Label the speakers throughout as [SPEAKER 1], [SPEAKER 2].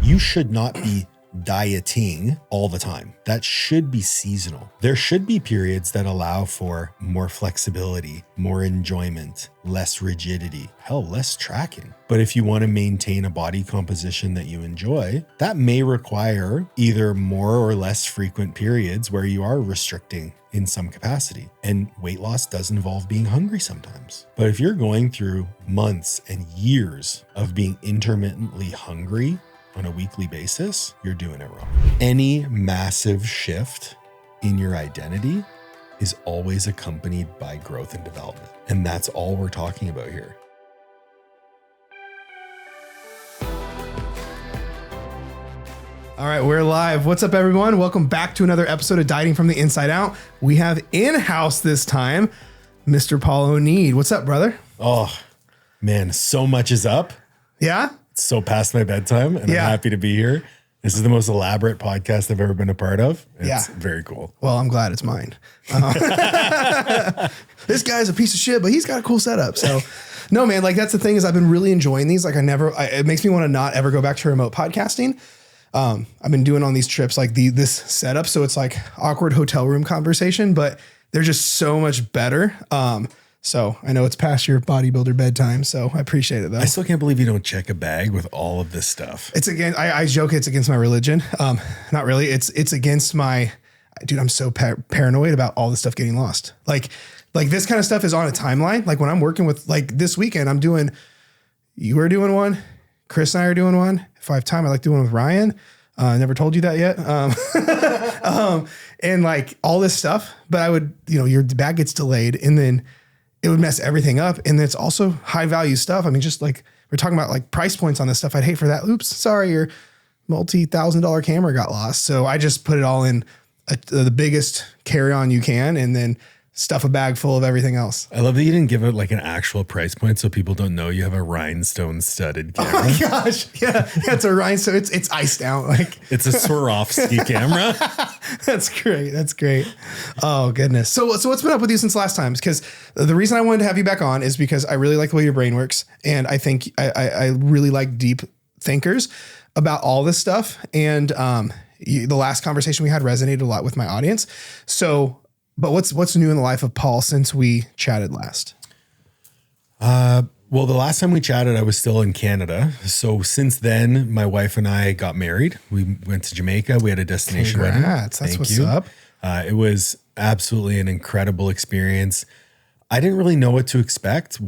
[SPEAKER 1] You should not be dieting all the time. That should be seasonal. There should be periods that allow for more flexibility, more enjoyment, less rigidity, hell, less tracking. But if you want to maintain a body composition that you enjoy, that may require either more or less frequent periods where you are restricting in some capacity. And weight loss does involve being hungry sometimes. But if you're going through months and years of being intermittently hungry on a weekly basis, you're doing it wrong. Any massive shift in your identity is always accompanied by growth and development. And that's all we're talking about here.
[SPEAKER 2] All right, we're live. What's up, everyone? Welcome back to another episode of Dieting from the Inside Out. We have in-house this time, Mr. Paul Oneid. What's up, brother?
[SPEAKER 1] Oh, man, so much is up.
[SPEAKER 2] Yeah?
[SPEAKER 1] It's so past my bedtime, and I'm happy to be here. This is the most elaborate podcast I've ever been a part of. It's very cool.
[SPEAKER 2] Well, I'm glad it's mine. This guy's a piece of shit, but he's got a cool setup. So, no, man, like that's the thing is I've been really enjoying these. Like it makes me want to not ever go back to remote podcasting. I've been doing on these trips like this setup. So it's like awkward hotel room conversation, but they're just so much better. So I know it's past your bodybuilder bedtime, so I appreciate it though.
[SPEAKER 1] I still can't believe you don't check a bag with all of this stuff.
[SPEAKER 2] It's against, I joke it's against my religion. Not really. It's against my, dude, I'm so paranoid about all this stuff getting lost. Like this kind of stuff is on a timeline. Like when I'm working with, like this weekend, you are doing one, Chris and I are doing one. If I have time, I like doing one with Ryan. I never told you that yet. And like all this stuff, but I would, your bag gets delayed and then it would mess everything up. And it's also high value stuff. I mean, just like we're talking about like price points on this stuff. I'd hate for that. Oops, sorry, your multi-$1,000 camera got lost. So I just put it all in the biggest carry-on you can and then stuff a bag full of everything else.
[SPEAKER 1] I love that you didn't give it like an actual price point so people don't know you have a rhinestone studded camera.
[SPEAKER 2] Oh my gosh. Yeah, it's a rhinestone. It's iced out. Like
[SPEAKER 1] it's a Swarovski camera.
[SPEAKER 2] That's great. That's great. Oh goodness. So what's been up with you since last time? Because the reason I wanted to have you back on is because I really like the way your brain works. And I think I really like deep thinkers about all this stuff. And the last conversation we had resonated a lot with my audience. But what's new in the life of Paul since we chatted last?
[SPEAKER 1] Well, the last time we chatted, I was still in Canada. So since then, my wife and I got married. We went to Jamaica. We had a destination wedding.
[SPEAKER 2] That's what's up.
[SPEAKER 1] It was absolutely an incredible experience. I didn't really know what to expect.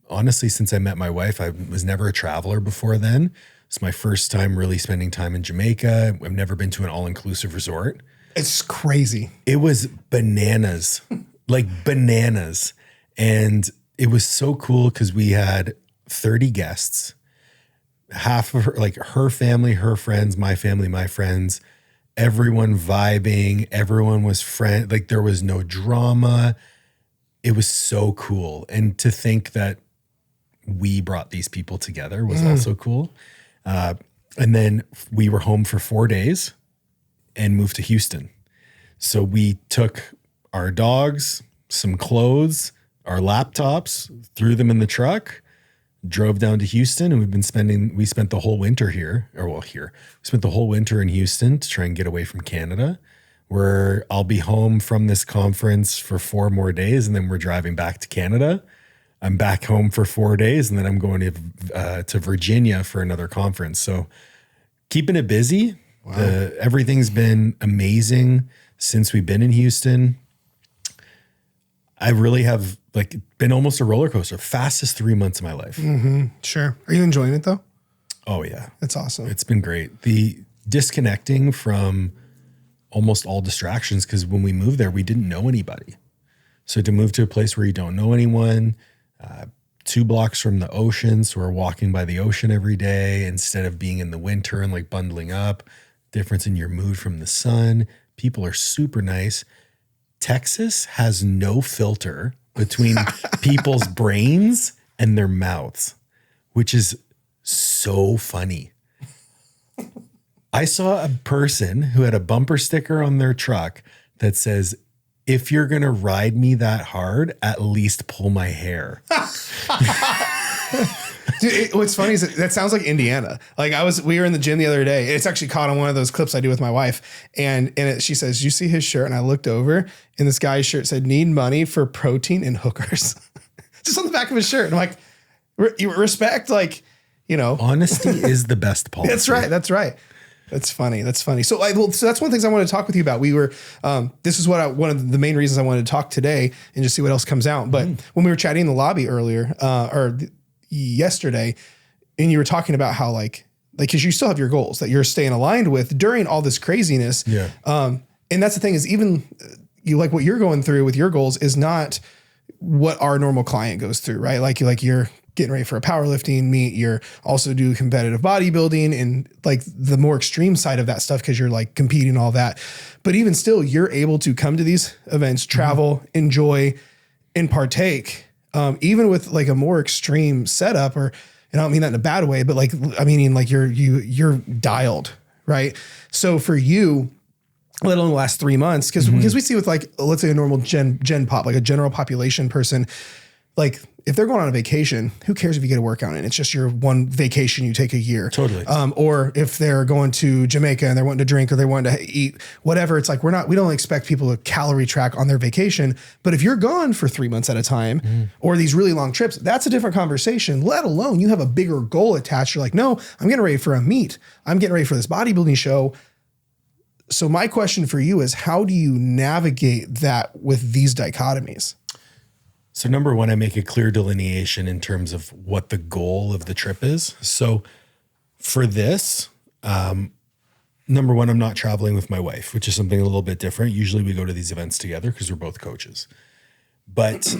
[SPEAKER 1] Honestly, since I met my wife, I was never a traveler before then. It's my first time really spending time in Jamaica. I've never been to an all-inclusive resort.
[SPEAKER 2] It's crazy.
[SPEAKER 1] It was bananas, like bananas. And it was so cool because we had 30 guests, half of her family, her friends, my family, my friends, everyone vibing. Everyone was like there was no drama. It was so cool. And to think that we brought these people together was also cool. And then we were home for 4 days and moved to Houston. So we took our dogs, some clothes, our laptops, threw them in the truck, drove down to Houston, and we spent the whole winter here. We spent the whole winter in Houston to try and get away from Canada, where I'll be home from this conference for 4 more days, and then we're driving back to Canada. I'm back home for 4 days, and then I'm going to Virginia for another conference. So keeping it busy.
[SPEAKER 2] Wow.
[SPEAKER 1] Everything's been amazing since we've been in Houston. I really have been almost a roller coaster. Fastest 3 months of my life.
[SPEAKER 2] Mm-hmm. Sure. Are you enjoying it though?
[SPEAKER 1] Oh yeah.
[SPEAKER 2] That's awesome.
[SPEAKER 1] It's been great. The disconnecting from almost all distractions, because when we moved there, we didn't know anybody. So to move to a place where you don't know anyone, 2 blocks from the ocean, so we're walking by the ocean every day instead of being in the winter and like bundling up. Difference in your mood from the sun. People are super nice. Texas has no filter between people's brains and their mouths, which is so funny. I saw a person who had a bumper sticker on their truck that says, "If you're going to ride me that hard, at least pull my hair."
[SPEAKER 2] Dude, what's funny is that sounds like Indiana. Like we were in the gym the other day. It's actually caught on one of those clips I do with my wife. And she says, you see his shirt? And I looked over and this guy's shirt said, need money for protein and hookers. Just on the back of his shirt. And I'm like, respect, like,
[SPEAKER 1] honesty is the best policy.
[SPEAKER 2] That's right. That's funny. So that's one of the things I wanted to talk with you about. We were, this is one of the main reasons I wanted to talk today and just see what else comes out. But when we were chatting in the lobby earlier, yesterday, and you were talking about how cause you still have your goals that you're staying aligned with during all this craziness.
[SPEAKER 1] Yeah.
[SPEAKER 2] And that's the thing is even what you're going through with your goals is not what our normal client goes through, right? Like you're getting ready for a powerlifting meet. You're also do competitive bodybuilding and like the more extreme side of that stuff, cause you're like competing, all that. But even still, you're able to come to these events, travel, enjoy, and partake, even with like a more extreme setup, and I don't mean that in a bad way, but you're dialed, right? So for you, let alone the last 3 months, because we see with let's say a normal gen pop, like a general population person, like if they're going on a vacation, who cares if you get a workout in? It's just your one vacation you take a year.
[SPEAKER 1] Totally.
[SPEAKER 2] Or if they're going to Jamaica and they're wanting to drink or they want to eat, whatever. It's like, we don't expect people to calorie track on their vacation. But if you're gone for 3 months at a time or these really long trips, that's a different conversation, let alone you have a bigger goal attached. You're like, no, I'm getting ready for a meet. I'm getting ready for this bodybuilding show. So my question for you is, how do you navigate that with these dichotomies?
[SPEAKER 1] So number one, I make a clear delineation in terms of what the goal of the trip is. So for this, number one, I'm not traveling with my wife, which is something a little bit different. Usually we go to these events together because we're both coaches. But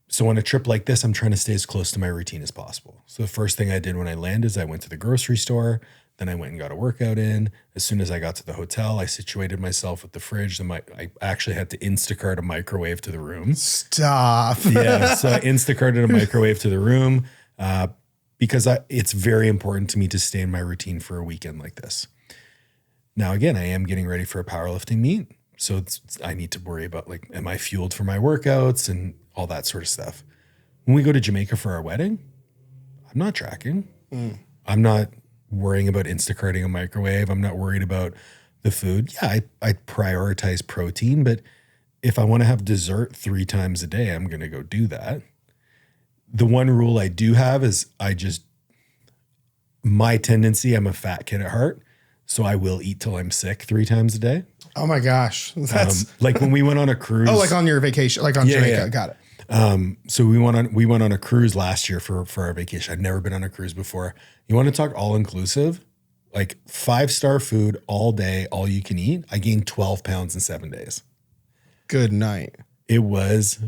[SPEAKER 1] so on a trip like this, I'm trying to stay as close to my routine as possible. So the first thing I did when I landed is I went to the grocery store. Then I went and got a workout in. As soon as I got to the hotel, I situated myself with the fridge. I actually had to Instacart a microwave to the room.
[SPEAKER 2] Stop.
[SPEAKER 1] Yeah, so I Instacarted a microwave to the room because it's very important to me to stay in my routine for a weekend like this. Now, again, I am getting ready for a powerlifting meet. So I need to worry about am I fueled for my workouts and all that sort of stuff. When we go to Jamaica for our wedding, I'm not tracking. I'm not worrying about Instacarting a microwave. I'm not worried about the food. Yeah, I prioritize protein, but if I want to have dessert 3 times a day, I'm going to go do that. The one rule I do have is my tendency, I'm a fat kid at heart, so I will eat till I'm sick 3 times a day.
[SPEAKER 2] Oh my gosh. That's
[SPEAKER 1] like when we went on a cruise.
[SPEAKER 2] like on your vacation, like on Jamaica. Yeah. Got it.
[SPEAKER 1] So we went on a cruise last year for our vacation. I'd never been on a cruise before. You want to talk all inclusive, like 5-star food all day, all you can eat. I gained 12 pounds in 7 days.
[SPEAKER 2] Good night.
[SPEAKER 1] It was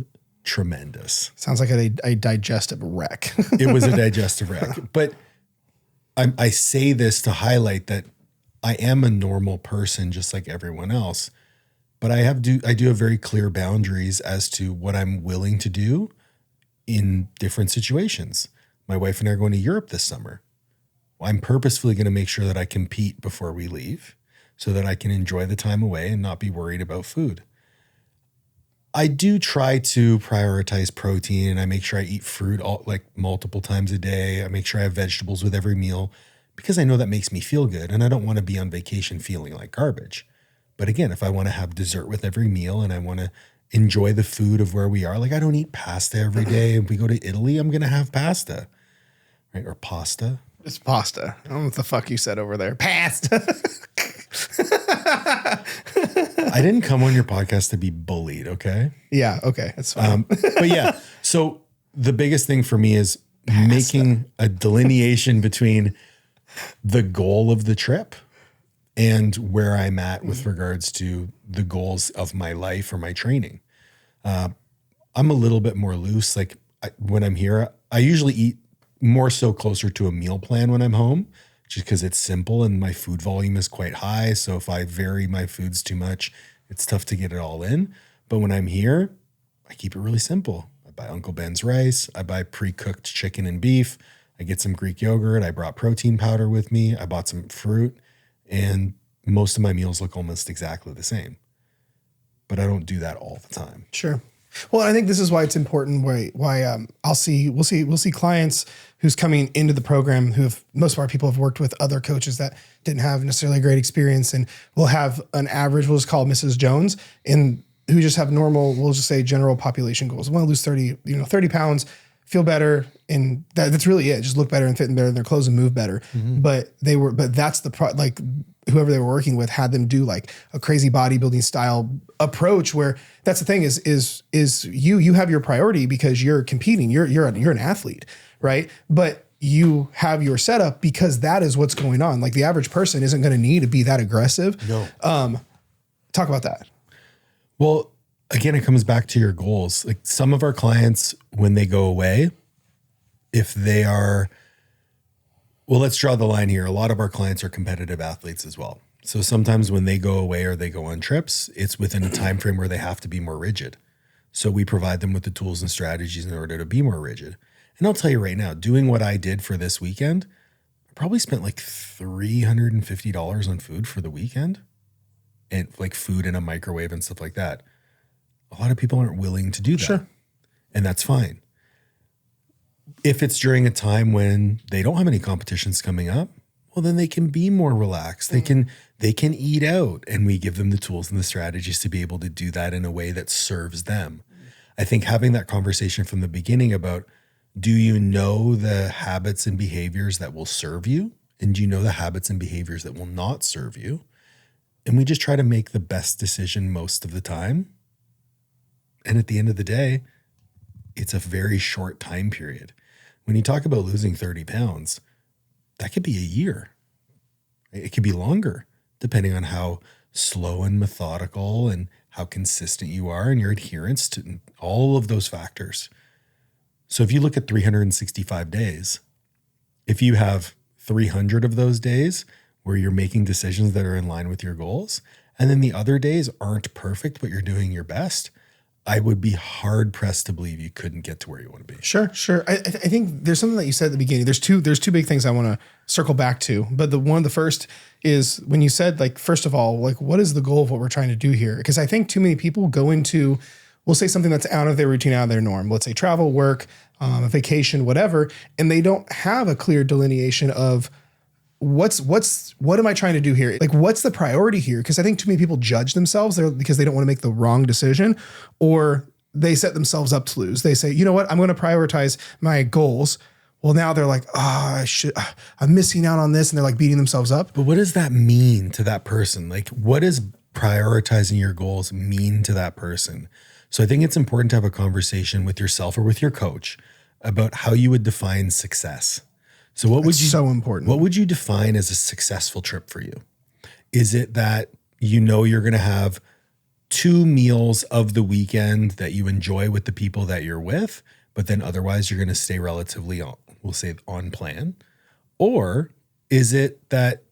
[SPEAKER 1] tremendous.
[SPEAKER 2] Sounds like a digestive wreck.
[SPEAKER 1] It was a digestive wreck, but I say this to highlight that I am a normal person, just like everyone else. But I do have very clear boundaries as to what I'm willing to do in different situations. My wife and I are going to Europe this summer. I'm purposefully going to make sure that I compete before we leave so that I can enjoy the time away and not be worried about food. I do try to prioritize protein and I make sure I eat fruit multiple times a day. I make sure I have vegetables with every meal because I know that makes me feel good and I don't want to be on vacation feeling like garbage. But again, if I want to have dessert with every meal and I want to enjoy the food of where we are, I don't eat pasta every day. If we go to Italy, I'm going to have pasta, right? Or pasta.
[SPEAKER 2] It's pasta. I don't know what the fuck you said over there. Pasta.
[SPEAKER 1] I didn't come on your podcast to be bullied, okay?
[SPEAKER 2] Yeah, okay. That's fine.
[SPEAKER 1] But yeah, so the biggest thing for me is making a delineation between the goal of the trip and where I'm at with regards to the goals of my life or my training. I'm a little bit more loose. When I'm here, I usually eat more so closer to a meal plan when I'm home, just because it's simple and my food volume is quite high. So if I vary my foods too much, it's tough to get it all in. But when I'm here, I keep it really simple. I buy Uncle Ben's rice. I buy pre-cooked chicken and beef. I get some Greek yogurt. I brought protein powder with me. I bought some fruit. And most of my meals look almost exactly the same. But I don't do that all the time.
[SPEAKER 2] Sure. Well, I think this is why it's important. Why we'll see clients who's coming into the program who have, most of our people have worked with other coaches that didn't have necessarily a great experience, and we'll have an average, we'll just call Mrs. Jones, and who just have normal, we'll just say general population goals. I want to lose 30 pounds, feel better. And that's really it. Just look better and fit better in their clothes and move better. Mm-hmm. But that's like whoever they were working with had them do like a crazy bodybuilding style approach, where that's the thing is you have your priority because you're competing. You're an athlete, right? But you have your setup because that is what's going on. Like the average person isn't going to need to be that aggressive.
[SPEAKER 1] No.
[SPEAKER 2] Talk about that.
[SPEAKER 1] Well, again, it comes back to your goals. Like some of our clients, when they go away, if they are, well, let's draw the line here. A lot of our clients are competitive athletes as well. So sometimes when they go away or they go on trips, it's within a time frame where they have to be more rigid. So we provide them with the tools and strategies in order to be more rigid. And I'll tell you right now, doing what I did for this weekend, I probably spent like $350 on food for the weekend, and like food in a microwave and stuff like that. A lot of people aren't willing to do that.
[SPEAKER 2] Sure.
[SPEAKER 1] And that's fine. If it's during a time when they don't have any competitions coming up, well, then they can be more relaxed. They can eat out, and we give them the tools and the strategies to be able to do that in a way that serves them. I think having that conversation from the beginning about, do you know the habits and behaviors that will serve you? And do you know the habits and behaviors that will not serve you? And we just try to make the best decision most of the time. And at the end of the day, it's a very short time period. When you talk about losing 30 pounds, that could be a year. It could be longer, depending on how slow and methodical and how consistent you are and your adherence to all of those factors. So if you look at 365 days, if you have 300 of those days where you're making decisions that are in line with your goals, and then the other days aren't perfect, but you're doing your best, I would be hard pressed to believe you couldn't get to where you want to be.
[SPEAKER 2] Sure. I think there's something that you said at the beginning. There's two big things I want to circle back to. But the first is when you said, like, first of all, like, what is the goal of what we're trying to do here? Because I think too many people go into, we'll say something that's out of their routine, out of their norm. Let's say travel, work, a vacation, whatever, and they don't have a clear delineation of what am I trying to do here? Like, what's the priority here? Because I think too many people judge themselves because they don't want to make the wrong decision, or they set themselves up to lose. They say, you know what, I'm going to prioritize my goals. Well, now they're like, I'm missing out on this. And they're like beating themselves up.
[SPEAKER 1] But what does that mean to that person? Like, what does prioritizing your goals mean to that person? So I think it's important to have a conversation with yourself or with your coach about how you would define success. So
[SPEAKER 2] so important.
[SPEAKER 1] What would you define as a successful trip for you? Is it that you know you're going to have 2 meals of the weekend that you enjoy with the people that you're with, but then otherwise you're going to stay relatively, we'll say, on plan? Or is it that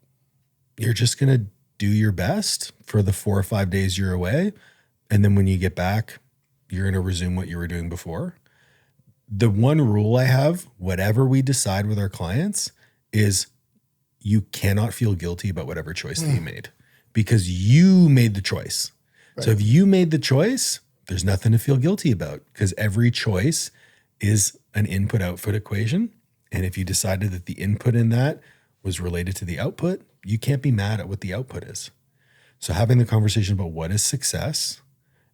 [SPEAKER 1] you're just going to do your best for the 4 or 5 days you're away, and then when you get back, you're going to resume what you were doing before? The one rule I have, whatever we decide with our clients, is you cannot feel guilty about whatever choice that you made, because you made the choice. Right. So if you made the choice, there's nothing to feel guilty about, because every choice is an input-output equation. And if you decided that the input in that was related to the output, you can't be mad at what the output is. So having the conversation about what is success,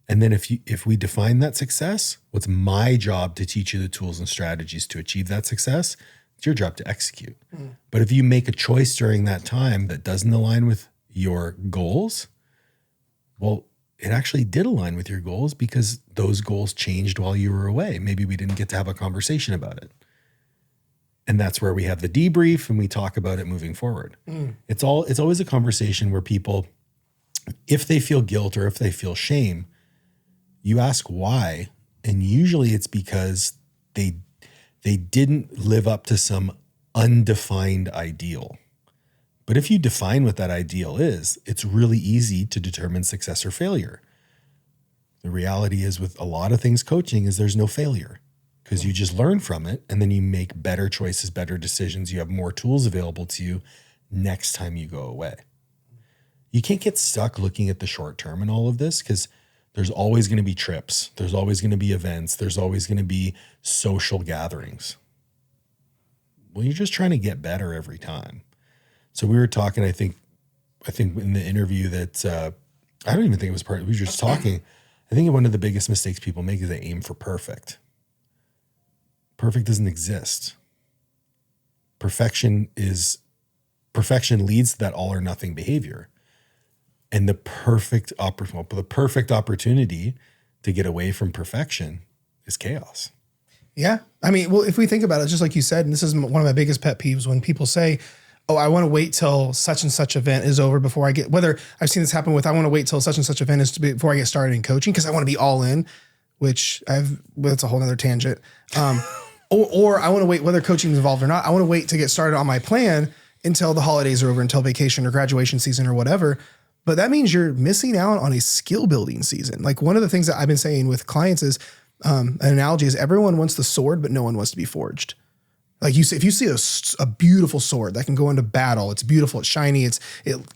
[SPEAKER 1] and then if we define that success, what's my job to teach you the tools and strategies to achieve that success? It's your job to execute. But if you make a choice during that time that doesn't align with your goals, well, it actually did align with your goals because those goals changed while you were away. Maybe we didn't get to have a conversation about it. And that's where we have the debrief and we talk about it moving forward. It's always a conversation where people, if they feel guilt or if they feel shame, you ask why, and usually it's because they didn't live up to some undefined ideal. But if you define what that ideal is, it's really easy to determine success or failure. The reality is with a lot of things coaching is there's no failure, because you just learn from it and then you make better choices, better decisions. You have more tools available to you next time you go away. You can't get stuck looking at the short term in all of this, because There's always going to be trips. There's always going to be events. There's always going to be social gatherings. Well, you're just trying to get better every time. So we were talking, I think in the interview that, I don't even think it was we were just talking. I think one of the biggest mistakes people make is they aim for perfect. Perfect doesn't exist. Perfection leads to that all or nothing behavior. And the perfect opportunity to get away from perfection is chaos.
[SPEAKER 2] Yeah. I mean, well, if we think about it, just like you said, and this is one of my biggest pet peeves when people say, oh, I want to wait till such and such event is over before I get, whether I've seen this happen with, I want to wait till such and such event is before I get started in coaching because I want to be all in, which that's a whole nother tangent. Or I want to wait, whether coaching is involved or not, I want to wait to get started on my plan until the holidays are over, until vacation or graduation season or whatever. But that means you're missing out on a skill building season. Like one of the things that I've been saying with clients is, an analogy is everyone wants the sword, but no one wants to be forged. Like you see, if you see a beautiful sword that can go into battle, it's beautiful, it's shiny, it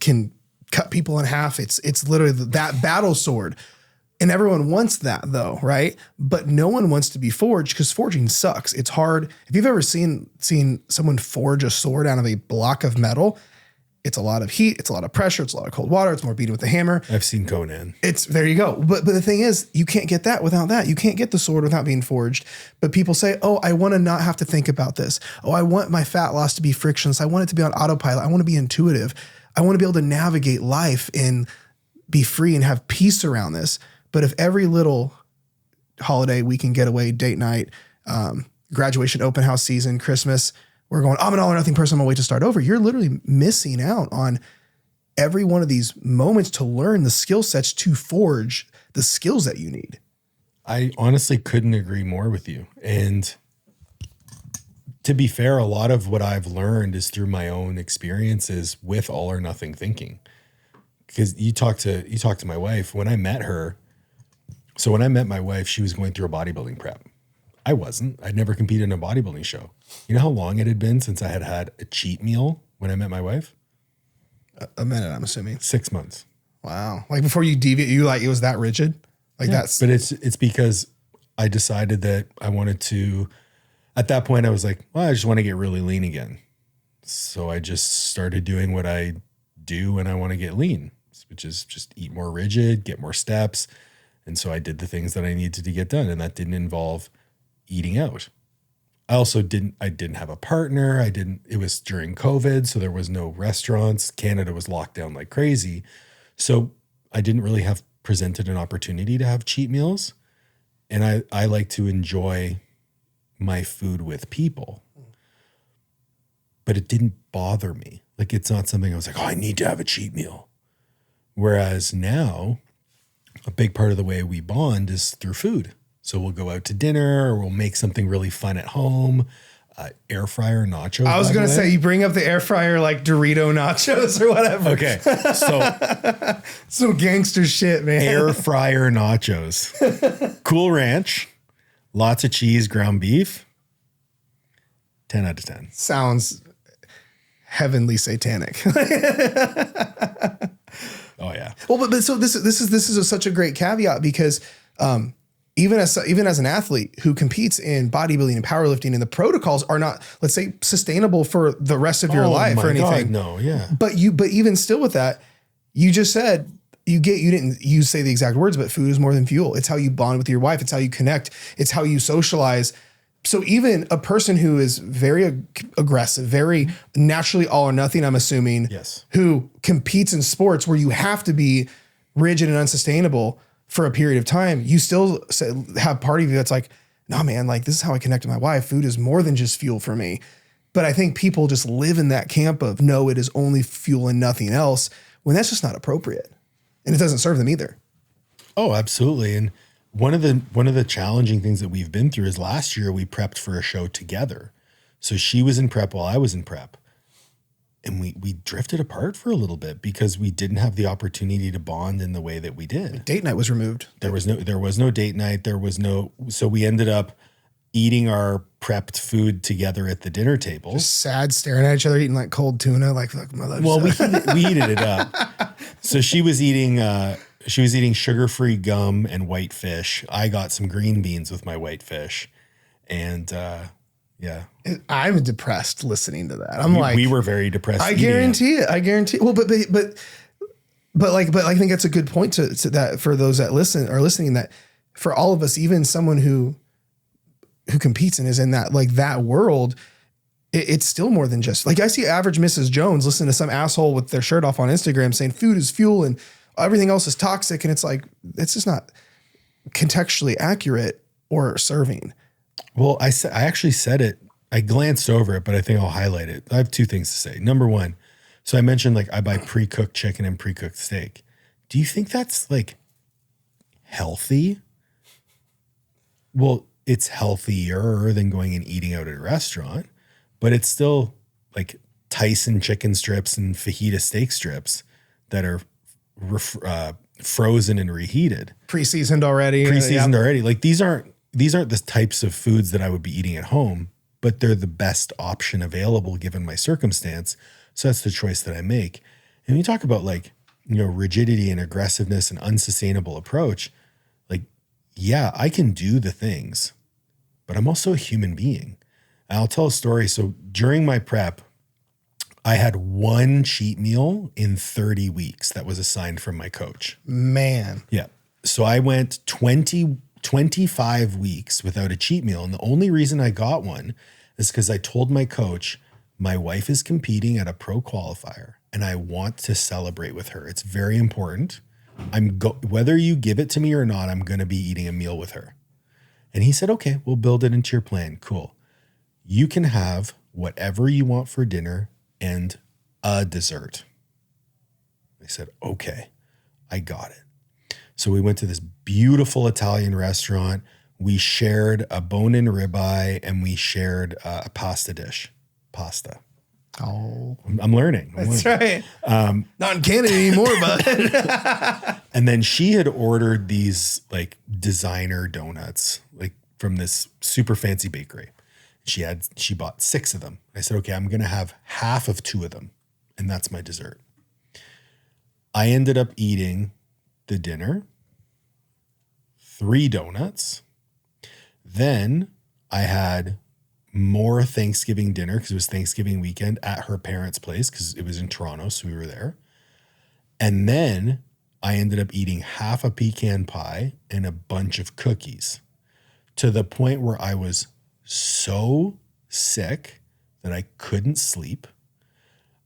[SPEAKER 2] can cut people in half. It's literally that battle sword. And everyone wants that though, right? But no one wants to be forged because forging sucks. It's hard. If you've ever seen someone forge a sword out of a block of metal, it's a lot of heat, it's a lot of pressure, it's a lot of cold water, it's more beating with the hammer.
[SPEAKER 1] I've seen Conan.
[SPEAKER 2] There you go. But the thing is, you can't get that without that. You can't get the sword without being forged. But people say, oh, I want to not have to think about this. Oh, I want my fat loss to be frictionless. I want it to be on autopilot. I want to be intuitive. I want to be able to navigate life and be free and have peace around this. But if every little holiday, weekend getaway, date night, graduation, open house season, Christmas, we're going, I'm an all or nothing person, I'm gonna wait to start over. You're literally missing out on every one of these moments to learn the skill sets to forge the skills that you need.
[SPEAKER 1] I honestly couldn't agree more with you. And to be fair, a lot of what I've learned is through my own experiences with all or nothing thinking. Because you talk to my wife. When I met her, so when I met my wife, she was going through a bodybuilding prep. I wasn't. I'd never competed in a bodybuilding show. You know how long it had been since I had had a cheat meal when I met my wife?
[SPEAKER 2] A minute, I'm assuming.
[SPEAKER 1] 6 months.
[SPEAKER 2] Wow. Like before you deviate, you like, it was that rigid? Like that's.
[SPEAKER 1] But it's because I decided that I wanted to, at that point I was like, well, I just want to get really lean again. So I just started doing what I do when I want to get lean, which is just eat more rigid, get more steps. And so I did the things that I needed to get done. And that didn't involve eating out. I didn't have a partner. It was during COVID, so there was no restaurants. Canada was locked down like crazy. So I didn't really have presented an opportunity to have cheat meals. And I like to enjoy my food with people. But it didn't bother me. Like it's not something I was like, oh, I need to have a cheat meal. Whereas now, a big part of the way we bond is through food. So we'll go out to dinner or we'll make something really fun at home. Air fryer nachos.
[SPEAKER 2] I was going to say, you bring up the air fryer like Dorito nachos or whatever.
[SPEAKER 1] Okay. So
[SPEAKER 2] some gangster shit, man.
[SPEAKER 1] Air fryer nachos. Cool Ranch. Lots of cheese, ground beef. 10 out of 10.
[SPEAKER 2] Sounds heavenly satanic.
[SPEAKER 1] Oh yeah.
[SPEAKER 2] Well, but so this is such a great caveat because even as an athlete who competes in bodybuilding and powerlifting, and the protocols are not, let's say, sustainable for the rest of your life or anything.
[SPEAKER 1] God, no, yeah.
[SPEAKER 2] But even still with that, you just said you didn't say the exact words, but food is more than fuel. It's how you bond with your wife. It's how you connect. It's how you socialize. So even a person who is very aggressive, very naturally all or nothing, I'm assuming,
[SPEAKER 1] yes,
[SPEAKER 2] who competes in sports where you have to be rigid and unsustainable for a period of time, you still have part of you that's like, no, man, like this is how I connect with my wife. Food is more than just fuel for me. But I think people just live in that camp of, no, it is only fuel and nothing else, when that's just not appropriate. And it doesn't serve them either.
[SPEAKER 1] Oh, absolutely. And one of the challenging things that we've been through is last year we prepped for a show together. So she was in prep while I was in prep. And we drifted apart for a little bit because we didn't have the opportunity to bond in the way that we did.
[SPEAKER 2] Date night was removed.
[SPEAKER 1] There was no date night. So we ended up eating our prepped food together at the dinner table.
[SPEAKER 2] Just sad, staring at each other, eating like cold tuna, like my life.
[SPEAKER 1] Well, we heated it up. So she was eating She was eating sugar-free gum and white fish. I got some green beans with my white fish. And yeah.
[SPEAKER 2] I'm depressed listening to that.
[SPEAKER 1] We were very depressed.
[SPEAKER 2] I guarantee it. I guarantee. Well, but I think that's a good point to that for those that are listening, that for all of us, even someone who competes and is in that, like that world, it's still more than just like, I see average Mrs. Jones listen to some asshole with their shirt off on Instagram saying food is fuel and everything else is toxic. And it's like, it's just not contextually accurate or serving.
[SPEAKER 1] Well, I actually said it. I glanced over it, but I think I'll highlight it. I have two things to say. Number one, so I mentioned like I buy pre-cooked chicken and pre-cooked steak. Do you think that's like healthy? Well, it's healthier than going and eating out at a restaurant, but it's still like Tyson chicken strips and fajita steak strips that are frozen and reheated.
[SPEAKER 2] Pre-seasoned already.
[SPEAKER 1] Already. Like these aren't the types of foods that I would be eating at home, but they're the best option available given my circumstance. So that's the choice that I make. And when you talk about like, rigidity and aggressiveness and unsustainable approach, like, yeah, I can do the things, but I'm also a human being. And I'll tell a story. So during my prep, I had one cheat meal in 30 weeks that was assigned from my coach.
[SPEAKER 2] Man.
[SPEAKER 1] Yeah. So I went 25 weeks without a cheat meal. And the only reason I got one is because I told my coach, my wife is competing at a pro qualifier and I want to celebrate with her. It's very important. Whether you give it to me or not, I'm going to be eating a meal with her. And he said, okay, we'll build it into your plan. Cool. You can have whatever you want for dinner and a dessert. I said, okay, I got it. So we went to this beautiful Italian restaurant. We shared a bone-in ribeye and we shared a pasta dish. Pasta.
[SPEAKER 2] Oh,
[SPEAKER 1] I'm learning.
[SPEAKER 2] That's right. Not in Canada anymore, but.
[SPEAKER 1] And then she had ordered these like designer donuts, like from this super fancy bakery. She bought 6 of them. I said, okay, I'm going to have half of 2 of them. And that's my dessert. I ended up eating the dinner, 3 donuts. Then I had more Thanksgiving dinner because it was Thanksgiving weekend at her parents' place because it was in Toronto. So we were there. And then I ended up eating half a pecan pie and a bunch of cookies to the point where I was so sick that I couldn't sleep.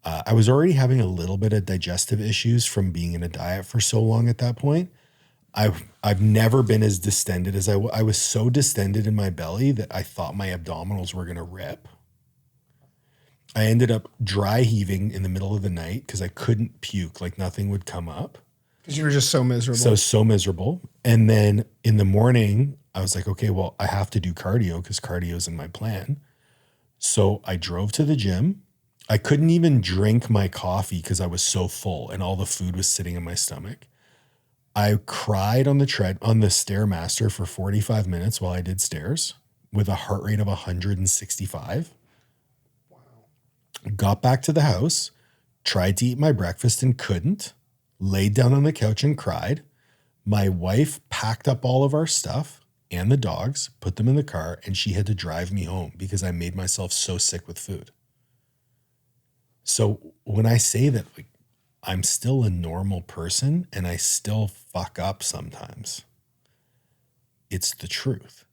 [SPEAKER 1] I was already having a little bit of digestive issues from being in a diet for so long at that point. I've never been as distended as I was so distended in my belly that I thought my abdominals were going to rip. I ended up dry heaving in the middle of the night because I couldn't puke, like nothing would come up.
[SPEAKER 2] Because you were just so miserable.
[SPEAKER 1] So miserable. And then in the morning, I was like, okay, well, I have to do cardio because cardio is in my plan. So I drove to the gym. I couldn't even drink my coffee because I was so full and all the food was sitting in my stomach. I cried on the Stairmaster for 45 minutes while I did stairs with a heart rate of 165. Wow. Got back to the house, tried to eat my breakfast and couldn't, laid down on the couch and cried. My wife packed up all of our stuff and the dogs, put them in the car, and she had to drive me home because I made myself so sick with food. So when I say that, like, I'm still a normal person and I still fuck up sometimes, it's the truth.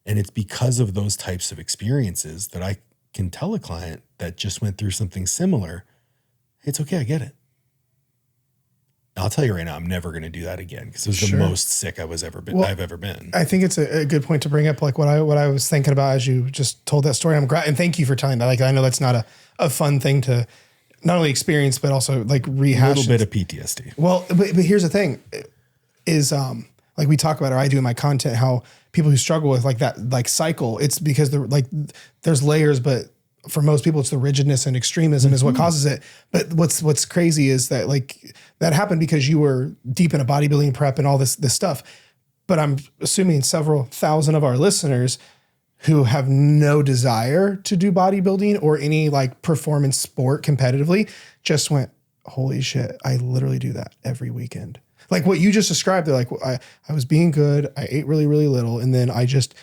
[SPEAKER 1] And it's because of those types of experiences that I can tell a client that just went through something similar, it's okay, I get it. I'll tell you right now, I'm never going to do that again because it was the most sick I've ever been.
[SPEAKER 2] I think it's a good point to bring up, like what I was thinking about as you just told that story. I'm glad, and thank you for telling that. Like, I know that's not a fun thing to not only experience, but also like rehash.
[SPEAKER 1] A little bit of PTSD.
[SPEAKER 2] Well, but here's the thing is, like we talk about, or I do in my content, how people who struggle with like that, like cycle, it's because there's layers, but for most people, it's the rigidness and extremism is what causes it. But what's crazy is that like that happened because you were deep in a bodybuilding prep and all this stuff. But I'm assuming several thousand of our listeners who have no desire to do bodybuilding or any like performance sport competitively just went, holy shit, I literally do that every weekend. Like what you just described, they're like, I was being good. I ate really, really little. And then I just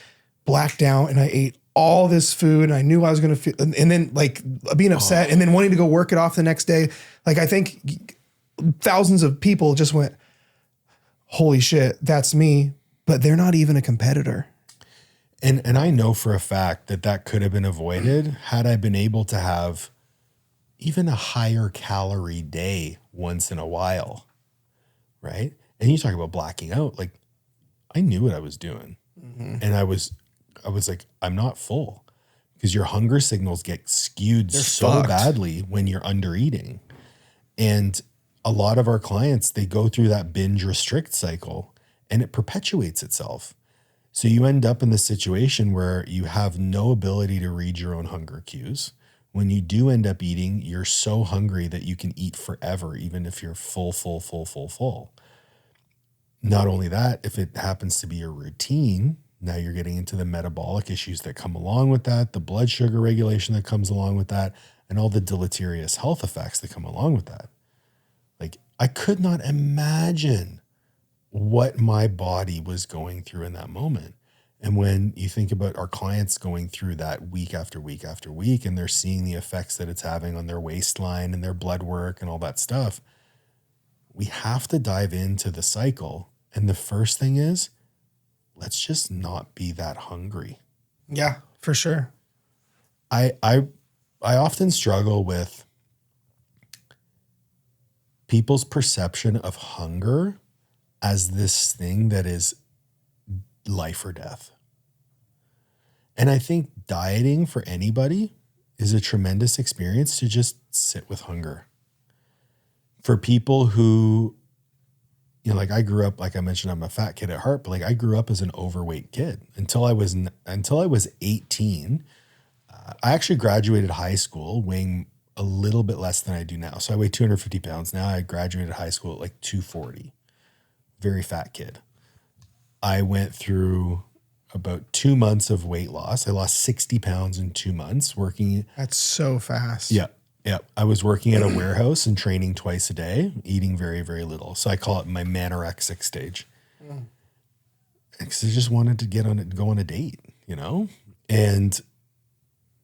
[SPEAKER 2] blacked out and I ate all this food and I knew I was going to feel, and then like being upset and then wanting to go work it off the next day. Like I think thousands of people just went, holy shit, that's me. But they're not even a competitor.
[SPEAKER 1] And I know for a fact that could have been avoided had I been able to have even a higher calorie day once in a while, right? And you talk about blacking out, like I knew what I was doing. And I was like, I'm not full, because your hunger signals get skewed so badly when you're under eating. And a lot of our clients, they go through that binge restrict cycle and it perpetuates itself. So you end up in this situation where you have no ability to read your own hunger cues. When you do end up eating, you're so hungry that you can eat forever, even if you're full. Not only that, if it happens to be your routine, now you're getting into the metabolic issues that come along with that, the blood sugar regulation that comes along with that, and all the deleterious health effects that come along with that. Like, I could not imagine what my body was going through in that moment. And when you think about our clients going through that week after week after week, and they're seeing the effects that it's having on their waistline and their blood work and all that stuff, we have to dive into the cycle. And the first thing is, let's just not be that hungry.
[SPEAKER 2] Yeah, for sure.
[SPEAKER 1] I often struggle with people's perception of hunger as this thing that is life or death. And I think dieting for anybody is a tremendous experience to just sit with hunger. For people who, you know, like I grew up, like I mentioned, I'm a fat kid at heart, but like I grew up as an overweight kid until I was 18. I actually graduated high school weighing a little bit less than I do now. So I weigh 250 pounds. Now I graduated high school at like 240. Very fat kid. I went through about 2 months of weight loss. I lost 60 pounds in 2 months working.
[SPEAKER 2] That's so fast.
[SPEAKER 1] Yeah. Yeah. I was working at a warehouse and training twice a day, eating very, very little. So I call it my manorexic stage. Because I just wanted to go on a date, you know? And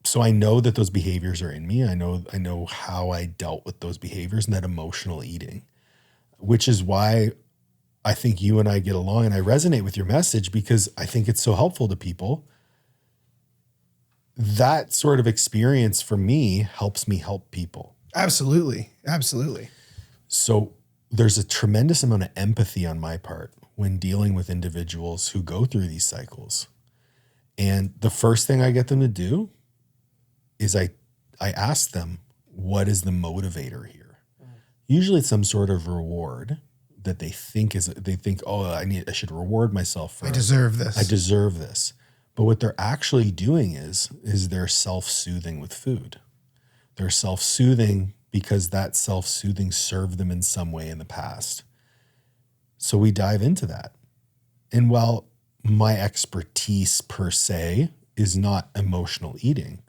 [SPEAKER 1] so I know that those behaviors are in me. I know how I dealt with those behaviors and that emotional eating, which is why I think you and I get along, and I resonate with your message because I think it's so helpful to people. That sort of experience for me helps me help people.
[SPEAKER 2] Absolutely. Absolutely.
[SPEAKER 1] So there's a tremendous amount of empathy on my part when dealing with individuals who go through these cycles. And the first thing I get them to do is I ask them, what is the motivator here? Usually it's some sort of reward that they think, oh, I should reward myself for,
[SPEAKER 2] I deserve this.
[SPEAKER 1] I deserve this. But what they're actually doing is they're self-soothing with food. They're self-soothing because that self-soothing served them in some way in the past. So we dive into that. And while my expertise per se is not emotional eating,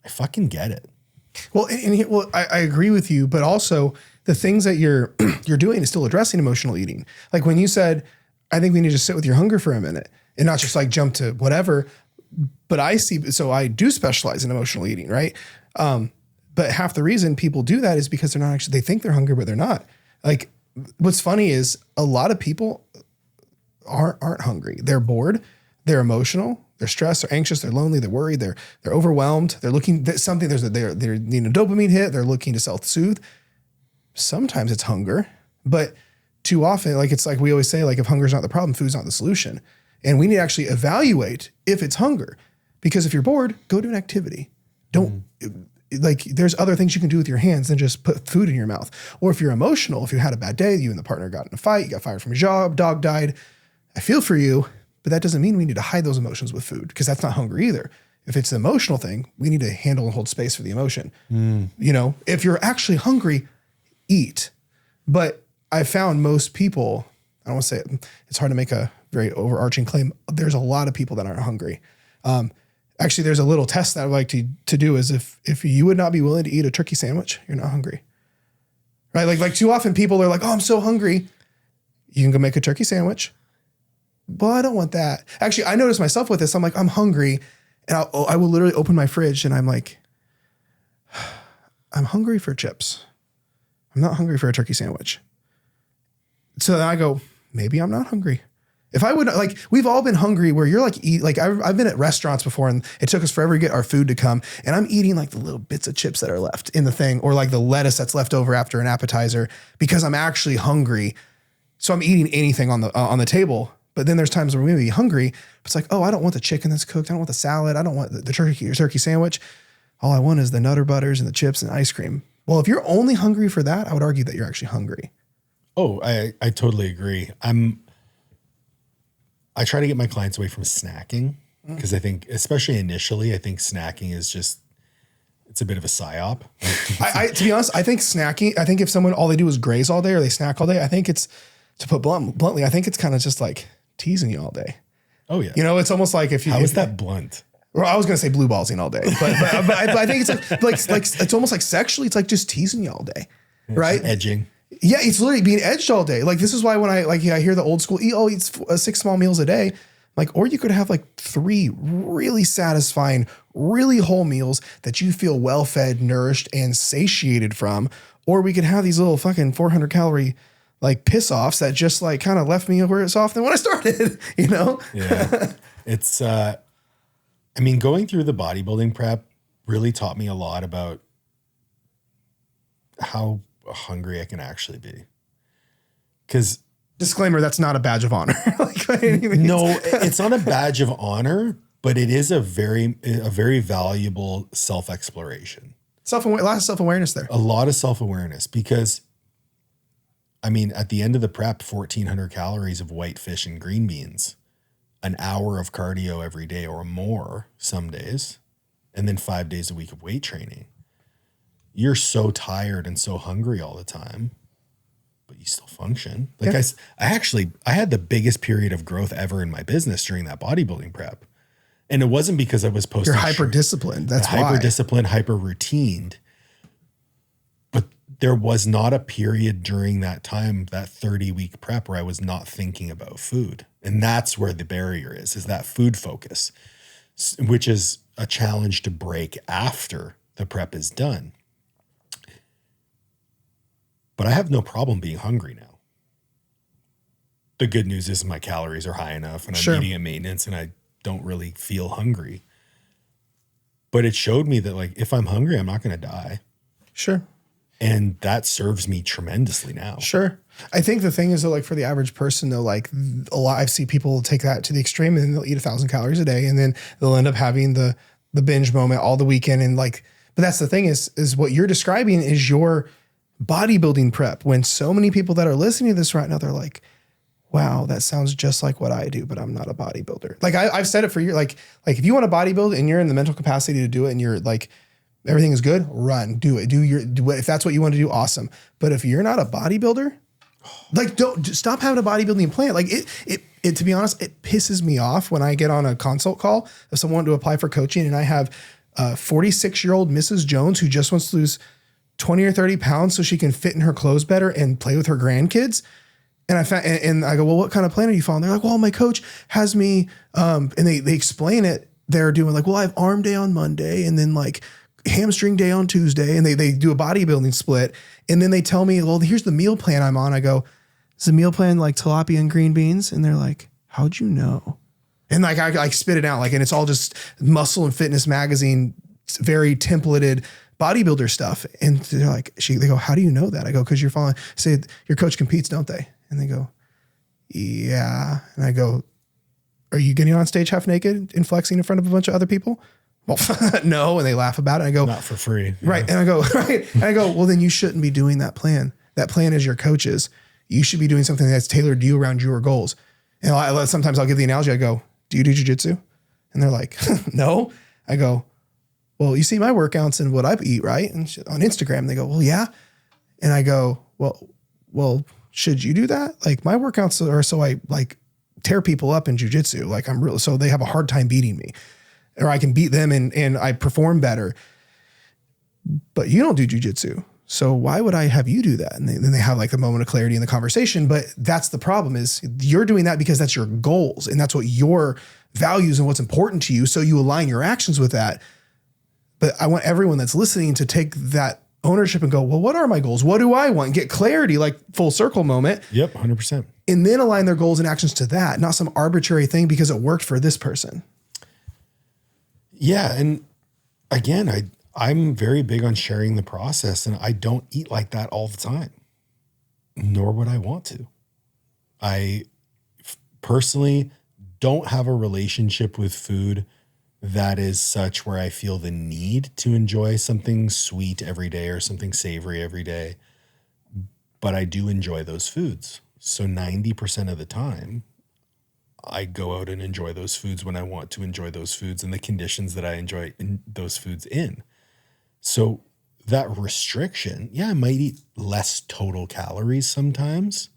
[SPEAKER 1] I fucking get it.
[SPEAKER 2] Well, I agree with you, but also the things that you're doing is still addressing emotional eating. Like when you said, I think we need to sit with your hunger for a minute and not just like jump to whatever. But I do specialize in emotional eating, right? But half the reason people do that is because they're not actually, they think they're hungry, but they're not. Like what's funny is a lot of people aren't hungry. They're bored. They're emotional. They're stressed, they're anxious, they're lonely, they're worried, they're overwhelmed, they're looking at something, they're needing a dopamine hit, they're looking to self-soothe. Sometimes it's hunger, but too often, like it's like we always say, like if hunger's not the problem, food's not the solution. And we need to actually evaluate if it's hunger. Because if you're bored, go do an activity. Don't like there's other things you can do with your hands than just put food in your mouth. Or if you're emotional, if you had a bad day, you and the partner got in a fight, you got fired from your job, dog died. I feel for you. But that doesn't mean we need to hide those emotions with food because that's not hunger either. If it's an emotional thing, we need to handle and hold space for the emotion. You know, if you're actually hungry, eat. But I found most people, I don't want to say it, it's hard to make a very overarching claim. There's a lot of people that aren't hungry. Actually, there's a little test that I would like to do is if you would not be willing to eat a turkey sandwich, you're not hungry. Right? Like too often people are like, oh, I'm so hungry. You can go make a turkey sandwich. Well, I don't want that. Actually, I noticed myself with this. I'm like, I'm hungry. And I will literally open my fridge and I'm like, I'm hungry for chips. I'm not hungry for a turkey sandwich. So then I go, maybe I'm not hungry. If I would, like, we've all been hungry where you're like, I've been at restaurants before and it took us forever to get our food to come. And I'm eating like the little bits of chips that are left in the thing, or like the lettuce that's left over after an appetizer because I'm actually hungry. So I'm eating anything on the table. But then there's times where we may be hungry, but it's like, oh, I don't want the chicken that's cooked. I don't want the salad. I don't want the turkey sandwich. All I want is the Nutter Butters and the chips and ice cream. Well, if you're only hungry for that, I would argue that you're actually hungry.
[SPEAKER 1] Oh, I totally agree. I try to get my clients away from snacking because I think, especially initially, I think snacking is just, it's a bit of a psyop.
[SPEAKER 2] To be honest, I think snacking, I think if someone, all they do is graze all day or they snack all day, I think it's, to put bluntly, I think it's kind of just like teasing you all day.
[SPEAKER 1] Oh yeah.
[SPEAKER 2] You know, it's almost like if you,
[SPEAKER 1] how is that blunt?
[SPEAKER 2] Well, I was going to say blue ballsing all day, but I think it's like it's almost like sexually, it's like just teasing you all day. Right.
[SPEAKER 1] Edging.
[SPEAKER 2] Yeah. It's literally being edged all day. Like, this is why when I hear the old school, eats 6 small meals a day. Like, or you could have like 3 really satisfying, really whole meals that you feel well fed, nourished, and satiated from. Or we could have these little fucking 400 calorie like piss offs that just like kind of left me worse off than when I started, you know?
[SPEAKER 1] Yeah. It's, I mean, going through the bodybuilding prep really taught me a lot about how hungry I can actually be. Because
[SPEAKER 2] disclaimer, that's not a badge of honor.
[SPEAKER 1] No, it's not a badge of honor, but it is a very valuable self-exploration.
[SPEAKER 2] A lot of self-awareness there.
[SPEAKER 1] A lot of self-awareness because, I mean, at the end of the prep, 1,400 calories of white fish and green beans, an hour of cardio every day or more some days, and then 5 days a week of weight training. You're so tired and so hungry all the time, but you still function. Like yeah. I had the biggest period of growth ever in my business during that bodybuilding prep. And it wasn't because I was posting.
[SPEAKER 2] You're hyper disciplined. That's why.
[SPEAKER 1] Hyper disciplined, hyper routined. But there was not a period during that time, that 30-week prep, where I was not thinking about food. And that's where the barrier is that food focus, which is a challenge to break after the prep is done. But I have no problem being hungry now. The good news is my calories are high enough and I'm eating at maintenance and I don't really feel hungry. But it showed me that, like, if I'm hungry, I'm not going to die.
[SPEAKER 2] Sure.
[SPEAKER 1] And that serves me tremendously now.
[SPEAKER 2] Sure. I think the thing is that, like, for the average person though, like I've seen people take that to the extreme and then they'll eat 1,000 calories a day and then they'll end up having the binge moment all the weekend. And like, but that's the thing is what you're describing is your bodybuilding prep, when so many people that are listening to this right now, they're like, wow, that sounds just like what I do, but I'm not a bodybuilder. Like I've said it for years, like if you want to bodybuild and you're in the mental capacity to do it and you're like, everything is good, run, do it. If that's what you want to do, awesome. But if you're not a bodybuilder, like don't stop having a bodybuilding plan. Like it, to be honest, it pisses me off when I get on a consult call of someone to apply for coaching and I have 46-year-old Mrs. Jones who just wants to lose 20 or 30 pounds so she can fit in her clothes better and play with her grandkids. And I go, well, what kind of plan are you following? They're like, well, my coach has me, and they explain it. They're doing like, well, I have arm day on Monday and then like hamstring day on Tuesday. And they do a bodybuilding split. And then they tell me, well, here's the meal plan I'm on. I go, is the meal plan like tilapia and green beans? And they're like, how'd you know? And like, I spit it out, like, and it's all just Muscle and Fitness magazine, very templated bodybuilder stuff. And they're like, they go, how do you know that? I go, cause you're following, say your coach competes, don't they? And they go, yeah. And I go, are you getting on stage half naked and flexing in front of a bunch of other people? Well, no. And they laugh about it. I go,
[SPEAKER 1] not for free.
[SPEAKER 2] Right. Yeah. And I go, right. And I go, well, then you shouldn't be doing that plan. That plan is your coach's. You should be doing something that's tailored to you around your goals. And sometimes I'll give the analogy. I go, do you do jujitsu? And they're like, no. I go, well, you see my workouts and what I eat, right? And on Instagram, they go, well, yeah. And I go, well, should you do that? Like my workouts are so I like tear people up in jujitsu. Like so they have a hard time beating me, or I can beat them and I perform better. But you don't do jujitsu. So why would I have you do that? And then they have like a moment of clarity in the conversation. But that's the problem, is you're doing that because that's your goals and that's what your values and what's important to you. So you align your actions with that. But I want everyone that's listening to take that ownership and go, well, what are my goals? What do I want? Get clarity, like full circle moment.
[SPEAKER 1] Yep. 100%.
[SPEAKER 2] And then align their goals and actions to that, not some arbitrary thing because it worked for this person.
[SPEAKER 1] Yeah. And again, I'm very big on sharing the process, and I don't eat like that all the time, nor would I want to. I personally don't have a relationship with food that is such where I feel the need to enjoy something sweet every day or something savory every day, but I do enjoy those foods. So 90% of the time, I go out and enjoy those foods when I want to enjoy those foods and the conditions that I enjoy those foods in. So that restriction, yeah, I might eat less total calories sometimes,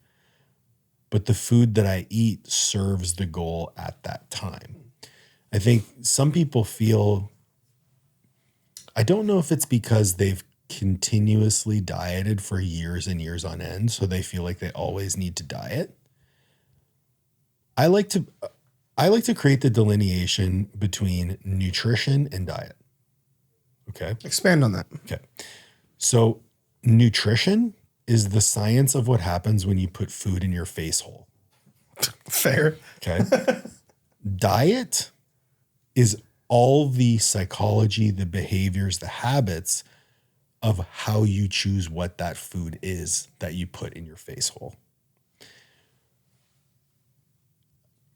[SPEAKER 1] but the food that I eat serves the goal at that time. I think some people feel, I don't know if it's because they've continuously dieted for years and years on end, so they feel like they always need to diet. I like to create the delineation between nutrition and diet. Okay.
[SPEAKER 2] Expand on that.
[SPEAKER 1] Okay. So nutrition is the science of what happens when you put food in your face hole.
[SPEAKER 2] Fair.
[SPEAKER 1] Okay. Diet is all the psychology, the behaviors, the habits of how you choose what that food is that you put in your face hole.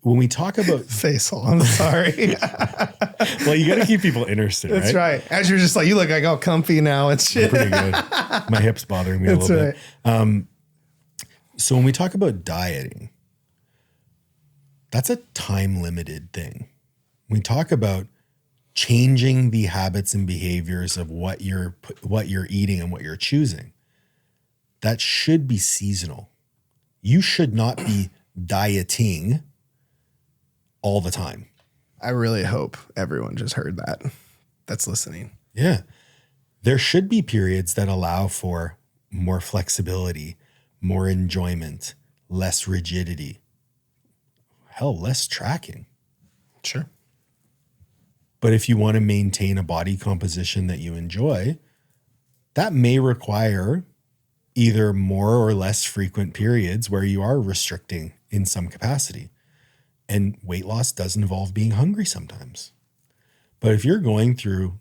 [SPEAKER 1] When we talk about
[SPEAKER 2] face hole, I'm sorry.
[SPEAKER 1] Well, you got to keep people interested, right?
[SPEAKER 2] That's right. As you're just like, you look like all comfy now. It's shit.
[SPEAKER 1] Pretty good. My hip's bothering me a little bit. So when we talk about dieting, that's a time limited thing. When we talk about changing the habits and behaviors of what you're eating and what you're choosing, that should be seasonal. You should not be dieting all the time.
[SPEAKER 2] I really hope everyone just heard that that's listening.
[SPEAKER 1] Yeah. There should be periods that allow for more flexibility, more enjoyment, less rigidity. Hell, less tracking.
[SPEAKER 2] Sure.
[SPEAKER 1] But if you want to maintain a body composition that you enjoy, that may require either more or less frequent periods where you are restricting in some capacity. And weight loss does involve being hungry sometimes. But if you're going through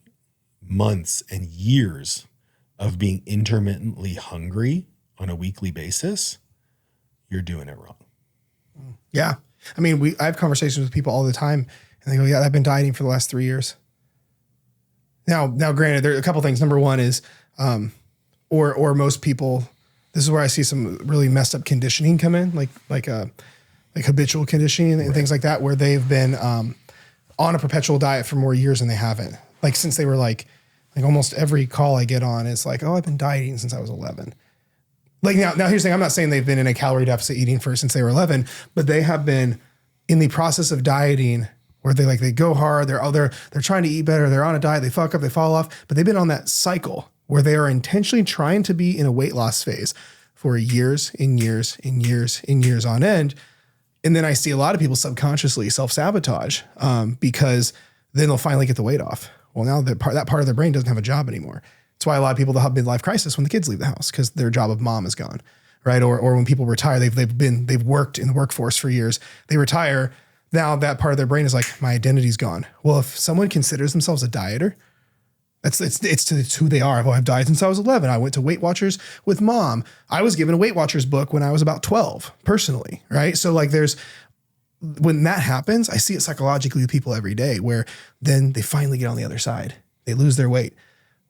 [SPEAKER 1] months and years of being intermittently hungry on a weekly basis, you're doing it wrong.
[SPEAKER 2] Yeah. I mean, I have conversations with people all the time and they go, yeah, I've been dieting for the last 3 years. Now, granted, there are a couple things. Number one is, or most people, this is where I see some really messed up conditioning come in, like habitual conditioning and things like that, where they've been on a perpetual diet for more years than they haven't. Like since they were like almost every call I get on is like, oh, I've been dieting since I was 11. Like now here's the thing. I'm not saying they've been in a calorie deficit eating since they were 11, but they have been in the process of dieting where they go hard. They're trying to eat better. They're on a diet. They fuck up, they fall off, but they've been on that cycle where they are intentionally trying to be in a weight loss phase for years and years and years and years on end. And then I see a lot of people subconsciously self-sabotage because then they'll finally get the weight off. Well, now that part of their brain doesn't have a job anymore. That's why a lot of people have midlife crisis when the kids leave the house because their job of mom is gone, right? Or when people retire, they've worked in the workforce for years. They retire. Now that part of their brain is like, my identity's gone. Well, if someone considers themselves a dieter, it's who they are. I've dieted since I was 11. I went to Weight Watchers with mom. I was given a Weight Watchers book when I was about 12 personally. Right. So when that happens, I see it psychologically with people every day where then they finally get on the other side. They lose their weight.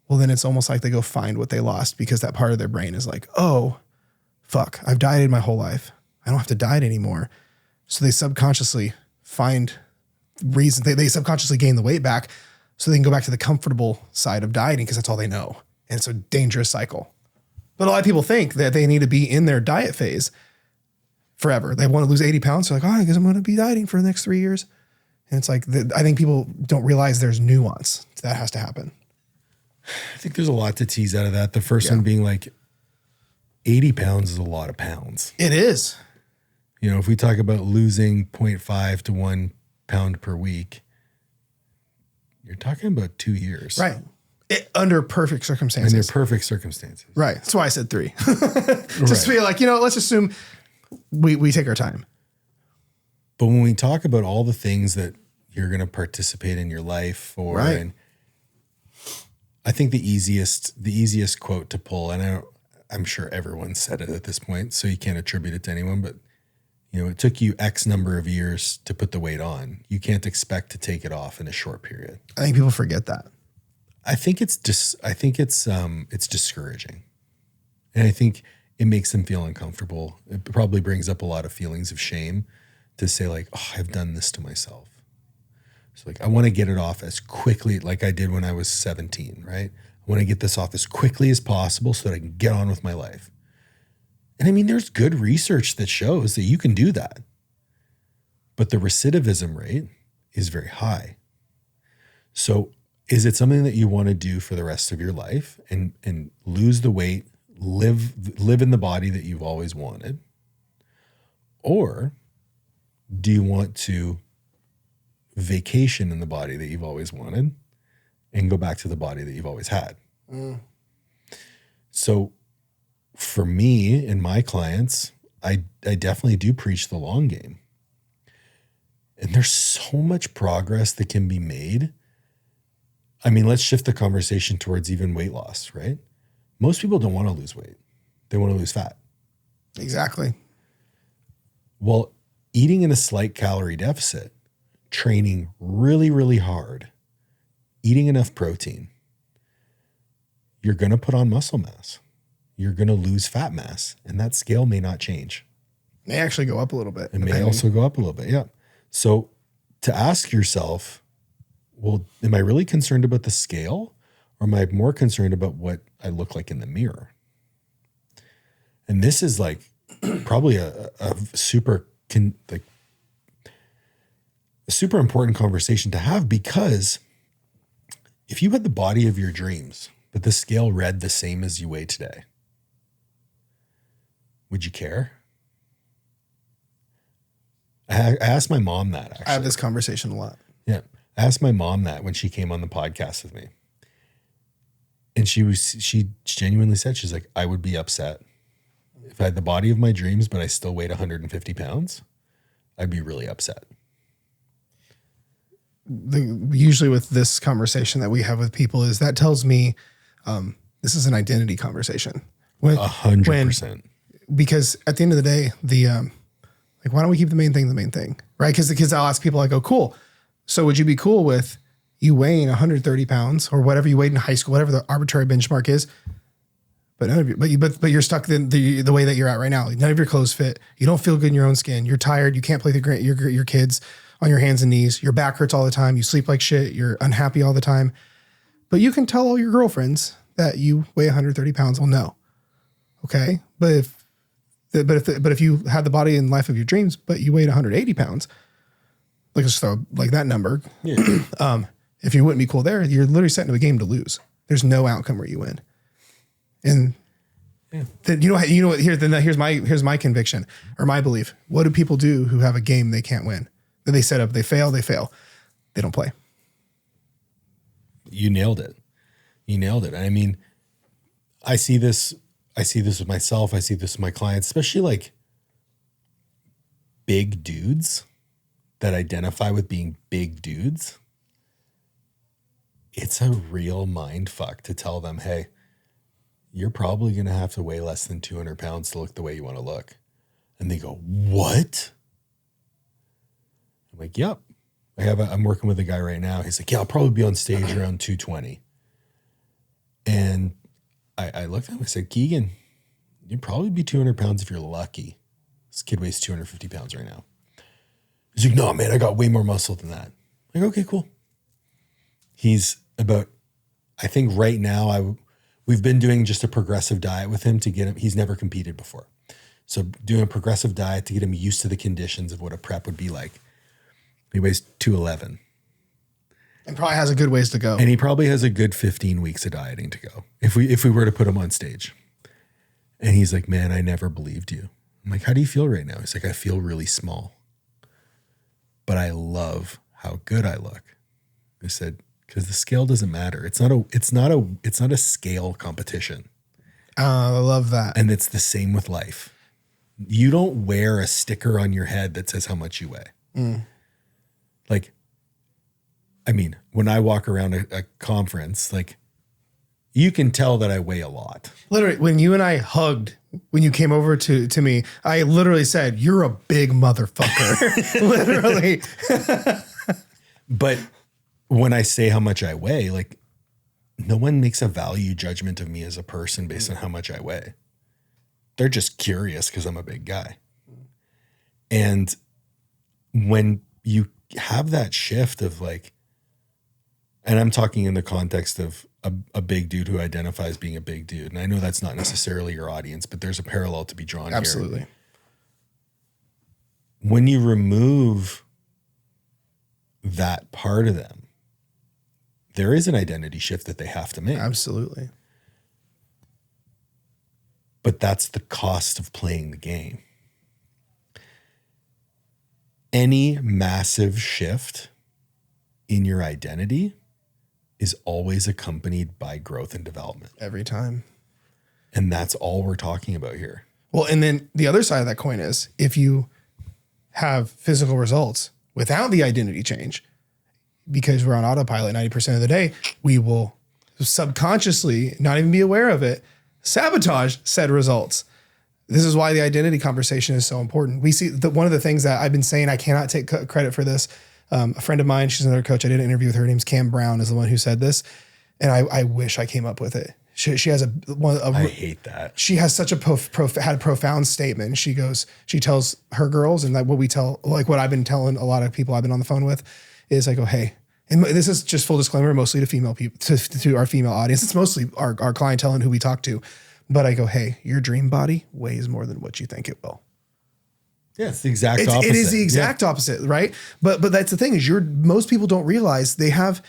[SPEAKER 2] Well, then it's almost like they go find what they lost because that part of their brain is like, oh, fuck, I've dieted my whole life. I don't have to diet anymore. So they subconsciously find reasons. They subconsciously gain the weight back so they can go back to the comfortable side of dieting because that's all they know. And it's a dangerous cycle. But a lot of people think that they need to be in their diet phase forever. They want to lose 80 pounds. They're like, oh, I guess I'm going to be dieting for the next 3 years. And it's like, I think people don't realize there's nuance that has to happen.
[SPEAKER 1] I think there's a lot to tease out of that. The first one being like 80 pounds is a lot of pounds.
[SPEAKER 2] It is.
[SPEAKER 1] You know, if we talk about losing 0.5 to 1 pound per week, you're talking about 2 years.
[SPEAKER 2] Right. Under perfect circumstances.
[SPEAKER 1] Under perfect circumstances.
[SPEAKER 2] Right. That's why I said 3. Just feel like, let's assume we take our time.
[SPEAKER 1] But when we talk about all the things that you're going to participate in your life for, and I think the easiest quote to pull, and I'm sure everyone said it at this point, so you can't attribute it to anyone, but it took you X number of years to put the weight on. You can't expect to take it off in a short period.
[SPEAKER 2] I think people forget that.
[SPEAKER 1] I think it's discouraging. And I think it makes them feel uncomfortable. It probably brings up a lot of feelings of shame to say like, oh, I've done this to myself. So like, I want to get it off as quickly, like I did when I was 17, right? I want to get this off as quickly as possible so that I can get on with my life. And I mean, there's good research that shows that you can do that. But the recidivism rate is very high. So is it something that you want to do for the rest of your life and lose the weight, live in the body that you've always wanted? Or do you want to vacation in the body that you've always wanted and go back to the body that you've always had? So for me and my clients, I definitely do preach the long game. And there's so much progress that can be made. I mean, let's shift the conversation towards even weight loss, right? Most people don't want to lose weight. They want to lose fat.
[SPEAKER 2] Exactly.
[SPEAKER 1] Well, eating in a slight calorie deficit, training really, really hard, eating enough protein, you're going to put on muscle mass. You're going to lose fat mass, and that scale may not change.
[SPEAKER 2] May actually go up a little bit.
[SPEAKER 1] It may also go up a little bit, yeah. So to ask yourself, well, am I really concerned about the scale, or am I more concerned about what I look like in the mirror? And this is like probably a super important conversation to have, because if you had the body of your dreams, but the scale read the same as you weigh today, would you care? I asked my mom that, actually.
[SPEAKER 2] I have this conversation a lot.
[SPEAKER 1] Yeah. I asked my mom that when she came on the podcast with me. And she genuinely said, she's like, I would be upset if I had the body of my dreams, but I still weighed 150 pounds. I'd be really upset.
[SPEAKER 2] Usually with this conversation that we have with people is that tells me this is an identity conversation.
[SPEAKER 1] 100%.
[SPEAKER 2] Because at the end of the day, why don't we keep the main thing, right? Because I'll ask people, I go, cool. So would you be cool with you weighing 130 pounds or whatever you weighed in high school, whatever the arbitrary benchmark is, but you're stuck in the way that you're at right now. None of your clothes fit. You don't feel good in your own skin. You're tired. You can't play your kids on your hands and knees. Your back hurts all the time. You sleep like shit. You're unhappy all the time. But you can tell all your girlfriends that you weigh 130 pounds. Well, no. Okay. But if you had the body and life of your dreams, but you weighed 180 pounds, let's throw like that number. Yeah. If you wouldn't be cool there, you're literally setting up a game to lose. There's no outcome where you win. And then, here's my conviction or my belief. What do people do who have a game they can't win? That they set up, they fail. They don't play.
[SPEAKER 1] You nailed it. I mean, I see this with myself. I see this with my clients, especially like big dudes that identify with being big dudes. It's a real mind fuck to tell them, hey, you're probably going to have to weigh less than 200 pounds to look the way you want to look. And they go, what? I'm like, yep. I'm working with a guy right now. He's like, yeah, I'll probably be on stage around 220. And I looked at him, I said, Keegan, you'd probably be 200 pounds if you're lucky. This kid weighs 250 pounds right now. He's like, no, man, I got way more muscle than that. I'm like, okay, cool. He's about, I think right now, we've been doing just a progressive diet with him to get him. He's never competed before. So doing a progressive diet to get him used to the conditions of what a prep would be like. He weighs 211.
[SPEAKER 2] And probably has a good ways to go.
[SPEAKER 1] And he probably has a good 15 weeks of dieting to go if we were to put him on stage. And he's like, man, I never believed you. I'm like, how do you feel right now? He's like, I feel really small, but I love how good I look. I said, because the scale doesn't matter. It's not a scale competition.
[SPEAKER 2] I love that.
[SPEAKER 1] And it's the same with life. You don't wear a sticker on your head that says how much you weigh. Like, I mean, when I walk around a conference, like, you can tell that I weigh a lot.
[SPEAKER 2] Literally, when you and I hugged, when you came over to me, I literally said, you're a big motherfucker. Literally.
[SPEAKER 1] But when I say how much I weigh, like, no one makes a value judgment of me as a person based on how much I weigh. They're just curious because I'm a big guy. And when you have that shift of like, and I'm talking in the context of a big dude who identifies being a big dude. And I know that's not necessarily your audience, but there's a parallel to be drawn
[SPEAKER 2] Absolutely.
[SPEAKER 1] here. When you remove that part of them, there is an identity shift that they have to make.
[SPEAKER 2] Absolutely.
[SPEAKER 1] But that's the cost of playing the game. Any massive shift in your identity is always accompanied by growth and development.
[SPEAKER 2] Every time.
[SPEAKER 1] And that's all we're talking about here.
[SPEAKER 2] Well, and then the other side of that coin is if you have physical results without the identity change, because we're on autopilot 90% of the day, we will subconsciously, not even be aware of it, sabotage said results. This is why the identity conversation is so important. We see that one of the things that I've been saying, I cannot take credit for this. A friend of mine, she's another coach. I did an interview with her. Her name's Cam Brown, is the one who said this. And I wish I came up with it. She has
[SPEAKER 1] I hate that.
[SPEAKER 2] She has such a had a profound statement. She tells her girls, and like what we tell, like what I've been telling a lot of people I've been on the phone with is I go, hey, and this is just full disclaimer, mostly to female people, to our female audience. It's mostly our clientele and who we talk to. But I go, hey, your dream body weighs more than what you think it will.
[SPEAKER 1] Yeah, it's the exact opposite.
[SPEAKER 2] It is the exact opposite, right? But that's the thing is most people don't realize they have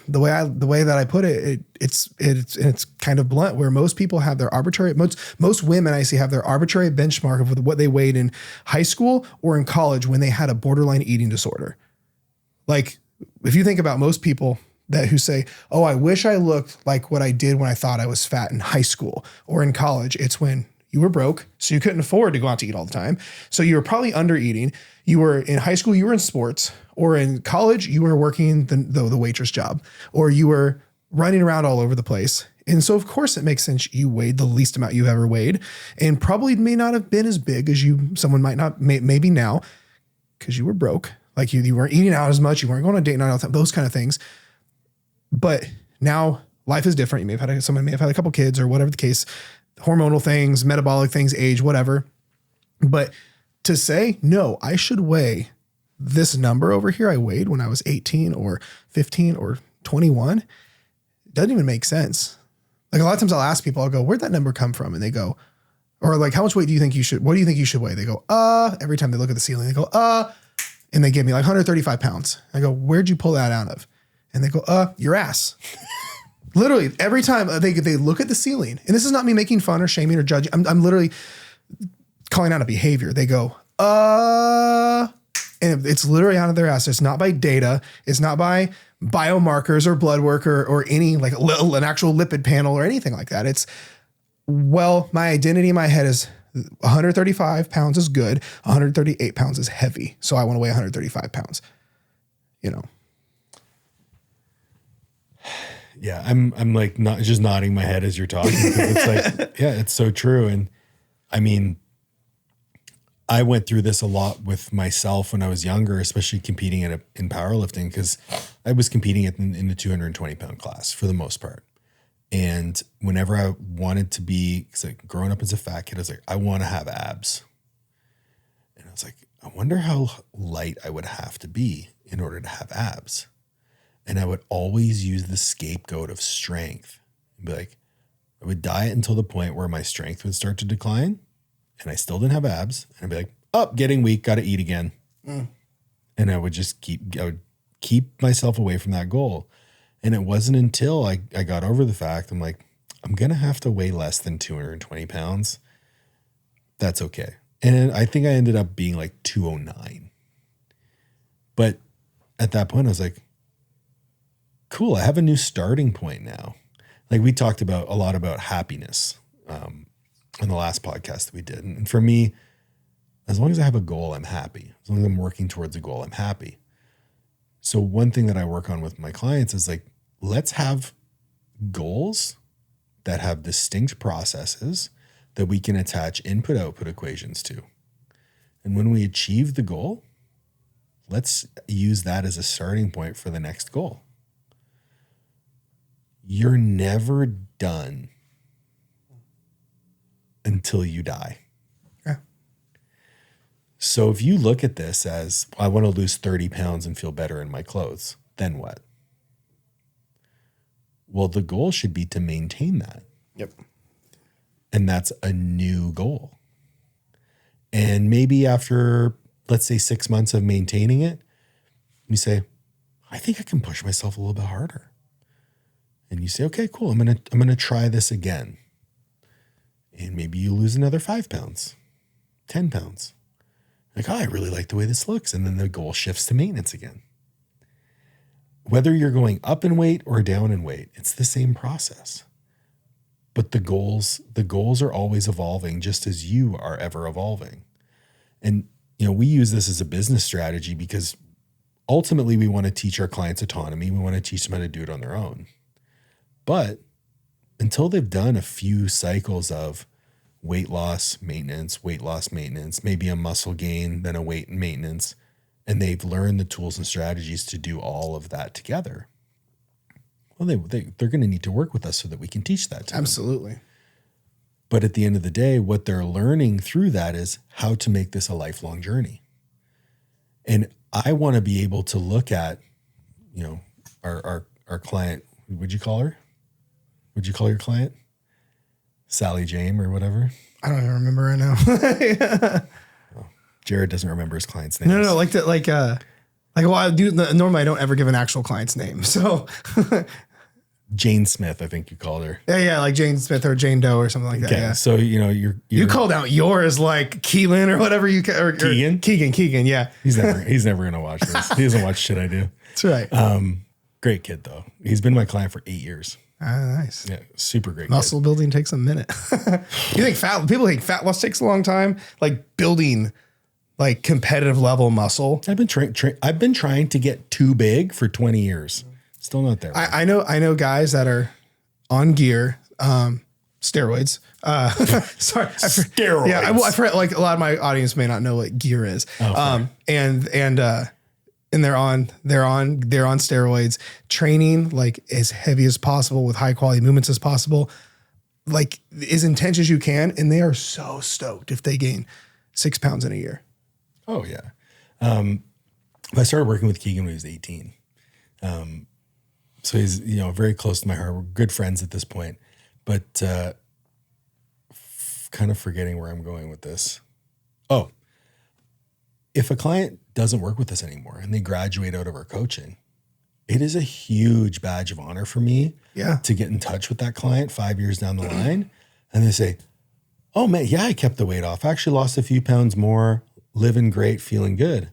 [SPEAKER 2] the way that I put it, it's kind of blunt, where most people have their arbitrary, most women I see have their arbitrary benchmark of what they weighed in high school or in college when they had a borderline eating disorder. Like if you think about most people who say, oh, I wish I looked like what I did when I thought I was fat in high school or in college. It's when you were broke, so you couldn't afford to go out to eat all the time. So you were probably under eating. You were in high school, you were in sports, or in college, you were working the waitress job, or you were running around all over the place. And so of course it makes sense you weighed the least amount you've ever weighed, and probably may not have been as big as someone might not, maybe now, because you were broke. Like you weren't eating out as much, you weren't going on date night all the time, those kind of things. But now life is different. Someone may have had a couple kids or whatever the case, hormonal things, metabolic things, age, whatever. But to say, no, I should weigh this number over here I weighed when I was 18 or 15 or 21, doesn't even make sense. Like a lot of times I'll ask people, I'll go, where'd that number come from? And they go, or like, how much weight do you think what do you think you should weigh? They go, every time they look at the ceiling, they go, and they give me like 135 pounds. I go, where'd you pull that out of? And they go, your ass. Literally every time they look at the ceiling, and this is not me making fun or shaming or judging. I'm literally calling out a behavior. They go, and it's literally out of their ass. It's not by data. It's not by biomarkers or blood work or any like an actual lipid panel or anything like that. It's, well, my identity in my head is 135 pounds is good. 138 pounds is heavy. So I want to weigh 135 pounds, you know?
[SPEAKER 1] Yeah, I'm like not just nodding my head as you're talking. It's like, yeah, it's so true. And I mean, I went through this a lot with myself when I was younger, especially competing in powerlifting, because I was competing in the 220 pound class for the most part. And whenever I wanted to be, because like growing up as a fat kid, I was like, I want to have abs. And I was like, I wonder how light I would have to be in order to have abs. And I would always use the scapegoat of strength. I'd be like, I would diet until the point where my strength would start to decline and I still didn't have abs. And I'd be like, getting weak, got to eat again. And I would just keep myself away from that goal. And it wasn't until I got over the fact, I'm like, I'm going to have to weigh less than 220 pounds. That's okay. And I think I ended up being like 209. But at that point, I was like, cool, I have a new starting point now. Like we talked about a lot about happiness in the last podcast that we did. And for me, as long as I have a goal, I'm happy. As long as I'm working towards a goal, I'm happy. So one thing that I work on with my clients is like, let's have goals that have distinct processes that we can attach input-output equations to. And when we achieve the goal, let's use that as a starting point for the next goal. You're never done until you die.
[SPEAKER 2] Yeah.
[SPEAKER 1] So if you look at this as, I want to lose 30 pounds and feel better in my clothes, then what? Well, the goal should be to maintain that.
[SPEAKER 2] Yep.
[SPEAKER 1] And that's a new goal. And maybe after, let's say 6 months of maintaining it, you say, I think I can push myself a little bit harder. And you say, okay, cool. I'm going to try this again. And maybe you lose another 5 pounds, 10 pounds. Like, oh, I really like the way this looks. And then the goal shifts to maintenance again. Whether you're going up in weight or down in weight, it's the same process. But the goals are always evolving just as you are ever evolving. And, we use this as a business strategy because ultimately we want to teach our clients autonomy. We want to teach them how to do it on their own. But until they've done a few cycles of weight loss, maintenance, maybe a muscle gain, then a weight and maintenance, and they've learned the tools and strategies to do all of that together, well, they're going to need to work with us so that we can teach that to them.
[SPEAKER 2] Absolutely.
[SPEAKER 1] But at the end of the day, what they're learning through that is how to make this a lifelong journey. And I want to be able to look at, our client, what'd you call her? What'd you call your client? Sally Jane or whatever?
[SPEAKER 2] I don't even remember right now.
[SPEAKER 1] Oh, Jared doesn't remember his client's name.
[SPEAKER 2] No, well, I do normally I don't ever give an actual client's name. So
[SPEAKER 1] Jane Smith, I think you called her.
[SPEAKER 2] Yeah, like Jane Smith or Jane Doe or something like that.
[SPEAKER 1] Okay,
[SPEAKER 2] yeah.
[SPEAKER 1] so you
[SPEAKER 2] called out yours like Keelan or whatever or Keegan. Yeah,
[SPEAKER 1] he's never gonna watch this. He doesn't watch shit I do.
[SPEAKER 2] That's right.
[SPEAKER 1] Great kid though. He's been my client for 8 years.
[SPEAKER 2] Nice.
[SPEAKER 1] Yeah, super great.
[SPEAKER 2] Muscle building takes a minute. You think people think fat loss takes a long time? Like building like competitive level muscle.
[SPEAKER 1] I've been trying to get too big for 20 years. Still not there.
[SPEAKER 2] I know guys that are on gear, steroids. Sorry,
[SPEAKER 1] steroids.
[SPEAKER 2] Yeah, I forget. Like a lot of my audience may not know what gear is. And they're on steroids, training like as heavy as possible with high quality movements as possible, like as intense as you can, and they are so stoked if they gain 6 pounds in a year.
[SPEAKER 1] Oh yeah. I started working with Keegan when he was 18. So he's, very close to my heart. We're good friends at this point, but kind of forgetting where I'm going with this. Oh, if a client doesn't work with us anymore and they graduate out of our coaching, it is a huge badge of honor for me to get in touch with that client 5 years down the line. And they say, oh man, yeah, I kept the weight off. I actually lost a few pounds more, living great, feeling good.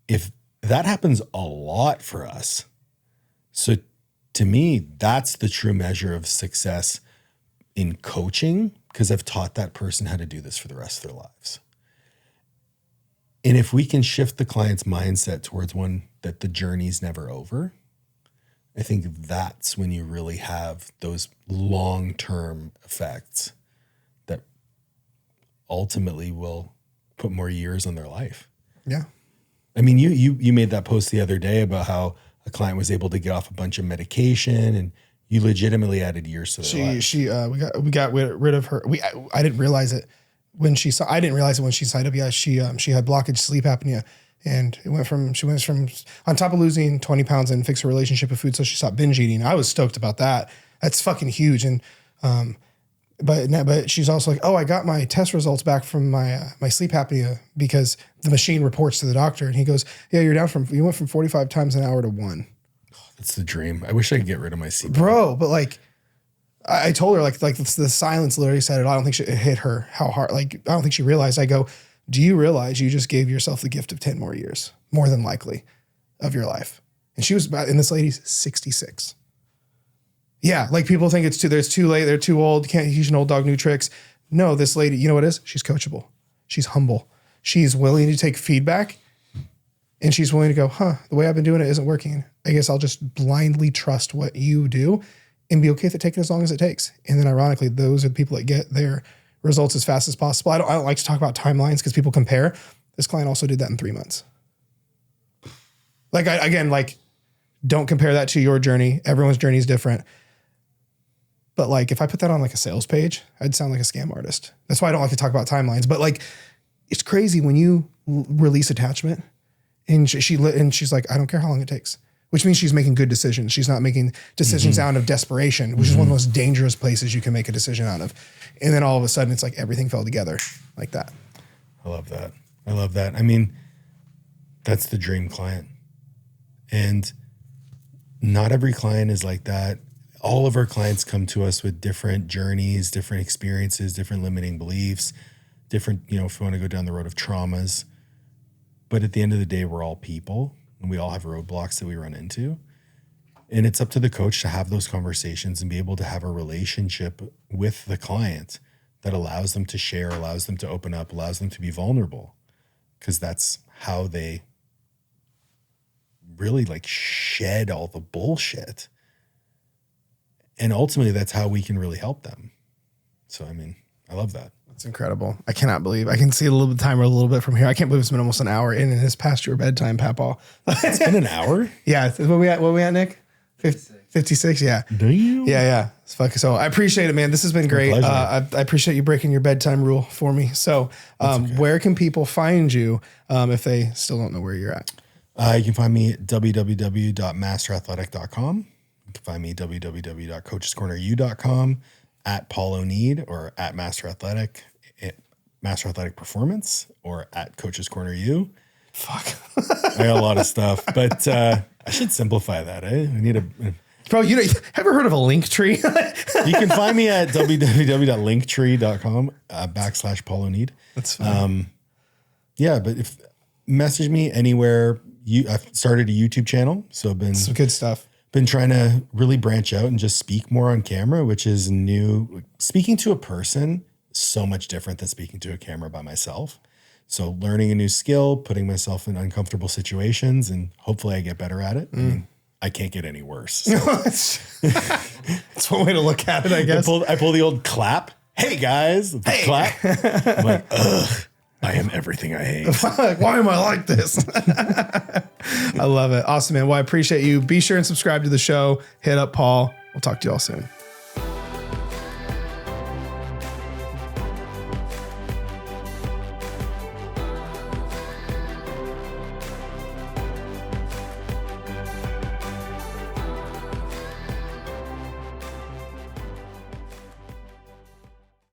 [SPEAKER 1] If that happens a lot for us. So to me, that's the true measure of success in coaching, because I've taught that person how to do this for the rest of their lives. And if we can shift the client's mindset towards one that the journey's never over, I think that's when you really have those long-term effects that ultimately will put more years on their life.
[SPEAKER 2] Yeah.
[SPEAKER 1] I mean, you made that post the other day about how a client was able to get off a bunch of medication, and you legitimately added years to their life.
[SPEAKER 2] We got rid of her. I didn't realize it when she signed up. Yeah, she had blockage sleep apnea, and she went from on top of losing 20 pounds and fix her relationship with food, so she stopped binge eating. I was stoked about that. That's fucking huge, and But she's also like, oh, I got my test results back from my sleep apnea because the machine reports to the doctor. And he goes, yeah, you went from 45 times an hour to 1.
[SPEAKER 1] That's the dream. I wish I could get rid of my CPAP.
[SPEAKER 2] Bro, but like, I told her like the silence literally said it. I don't think it hit her how hard. Like, I don't think she realized. I go, do you realize you just gave yourself the gift of 10 more years, more than likely, of your life? And she was and this lady's 66. Yeah, like people think it's too late. They're too old. Can't teach an old dog new tricks. No, this lady, you know what it is? She's coachable. She's humble. She's willing to take feedback, and she's willing to go, the way I've been doing it isn't working. I guess I'll just blindly trust what you do and be okay with it taking as long as it takes. And then ironically, those are the people that get their results as fast as possible. I don't like to talk about timelines because people compare. This client also did that in 3 months. Like, don't compare that to your journey. Everyone's journey is different. But like, if I put that on like a sales page, I'd sound like a scam artist. That's why I don't like to talk about timelines. But like, it's crazy when you release attachment and she's like, I don't care how long it takes, which means she's making good decisions. She's not making decisions out of desperation, which is one of the most dangerous places you can make a decision out of. And then all of a sudden it's like everything fell together like that.
[SPEAKER 1] I love that. I love that. I mean, that's the dream client. And not every client is like that. All of our clients come to us with different journeys, different experiences, different limiting beliefs, different, if you want to go down the road of traumas. But at the end of the day, we're all people and we all have roadblocks that we run into. And it's up to the coach to have those conversations and be able to have a relationship with the client that allows them to share, allows them to open up, allows them to be vulnerable. Because that's how they really like shed all the bullshit. And ultimately, that's how we can really help them. So, I mean, I love that.
[SPEAKER 2] That's incredible. I cannot believe. I can see a little bit of timer a little bit from here. I can't believe it's been almost an hour in and it's past your bedtime, Papaw.
[SPEAKER 1] It's been an hour?
[SPEAKER 2] Yeah. What we at, Nick? 56? Yeah.
[SPEAKER 1] Damn.
[SPEAKER 2] Yeah. It's fucking, so I appreciate it, man. This has been great. I appreciate you breaking your bedtime rule for me. So okay. Where can people find you if they still don't know where you're at?
[SPEAKER 1] You can find me at www.masterathletic.com. You can find me www.coachescorneru.com, at Paul Oneid, or at Master Athletic Performance, or at Coaches Corner U.
[SPEAKER 2] Fuck.
[SPEAKER 1] I got a lot of stuff, but I should simplify that. I need a...
[SPEAKER 2] Bro, ever heard of a link tree?
[SPEAKER 1] You can find me at www.linktree.com /Paul Oneid.
[SPEAKER 2] That's fine.
[SPEAKER 1] Yeah, but message me anywhere. I've started a YouTube channel, so I've been...
[SPEAKER 2] Some good stuff.
[SPEAKER 1] Been trying to really branch out and just speak more on camera, which is new. Speaking to a person, so much different than speaking to a camera by myself. So learning a new skill, putting myself in uncomfortable situations, and hopefully I get better at it. I mean, I can't get any worse. So.
[SPEAKER 2] That's one way to look at it, I guess.
[SPEAKER 1] I pull the old clap. Hey guys, hey. Clap. I'm like, ugh. I am everything I hate.
[SPEAKER 2] Why am I like this? I love it. Awesome, man. Well, I appreciate you. Be sure and subscribe to the show. Hit up Paul. We'll talk to you all soon.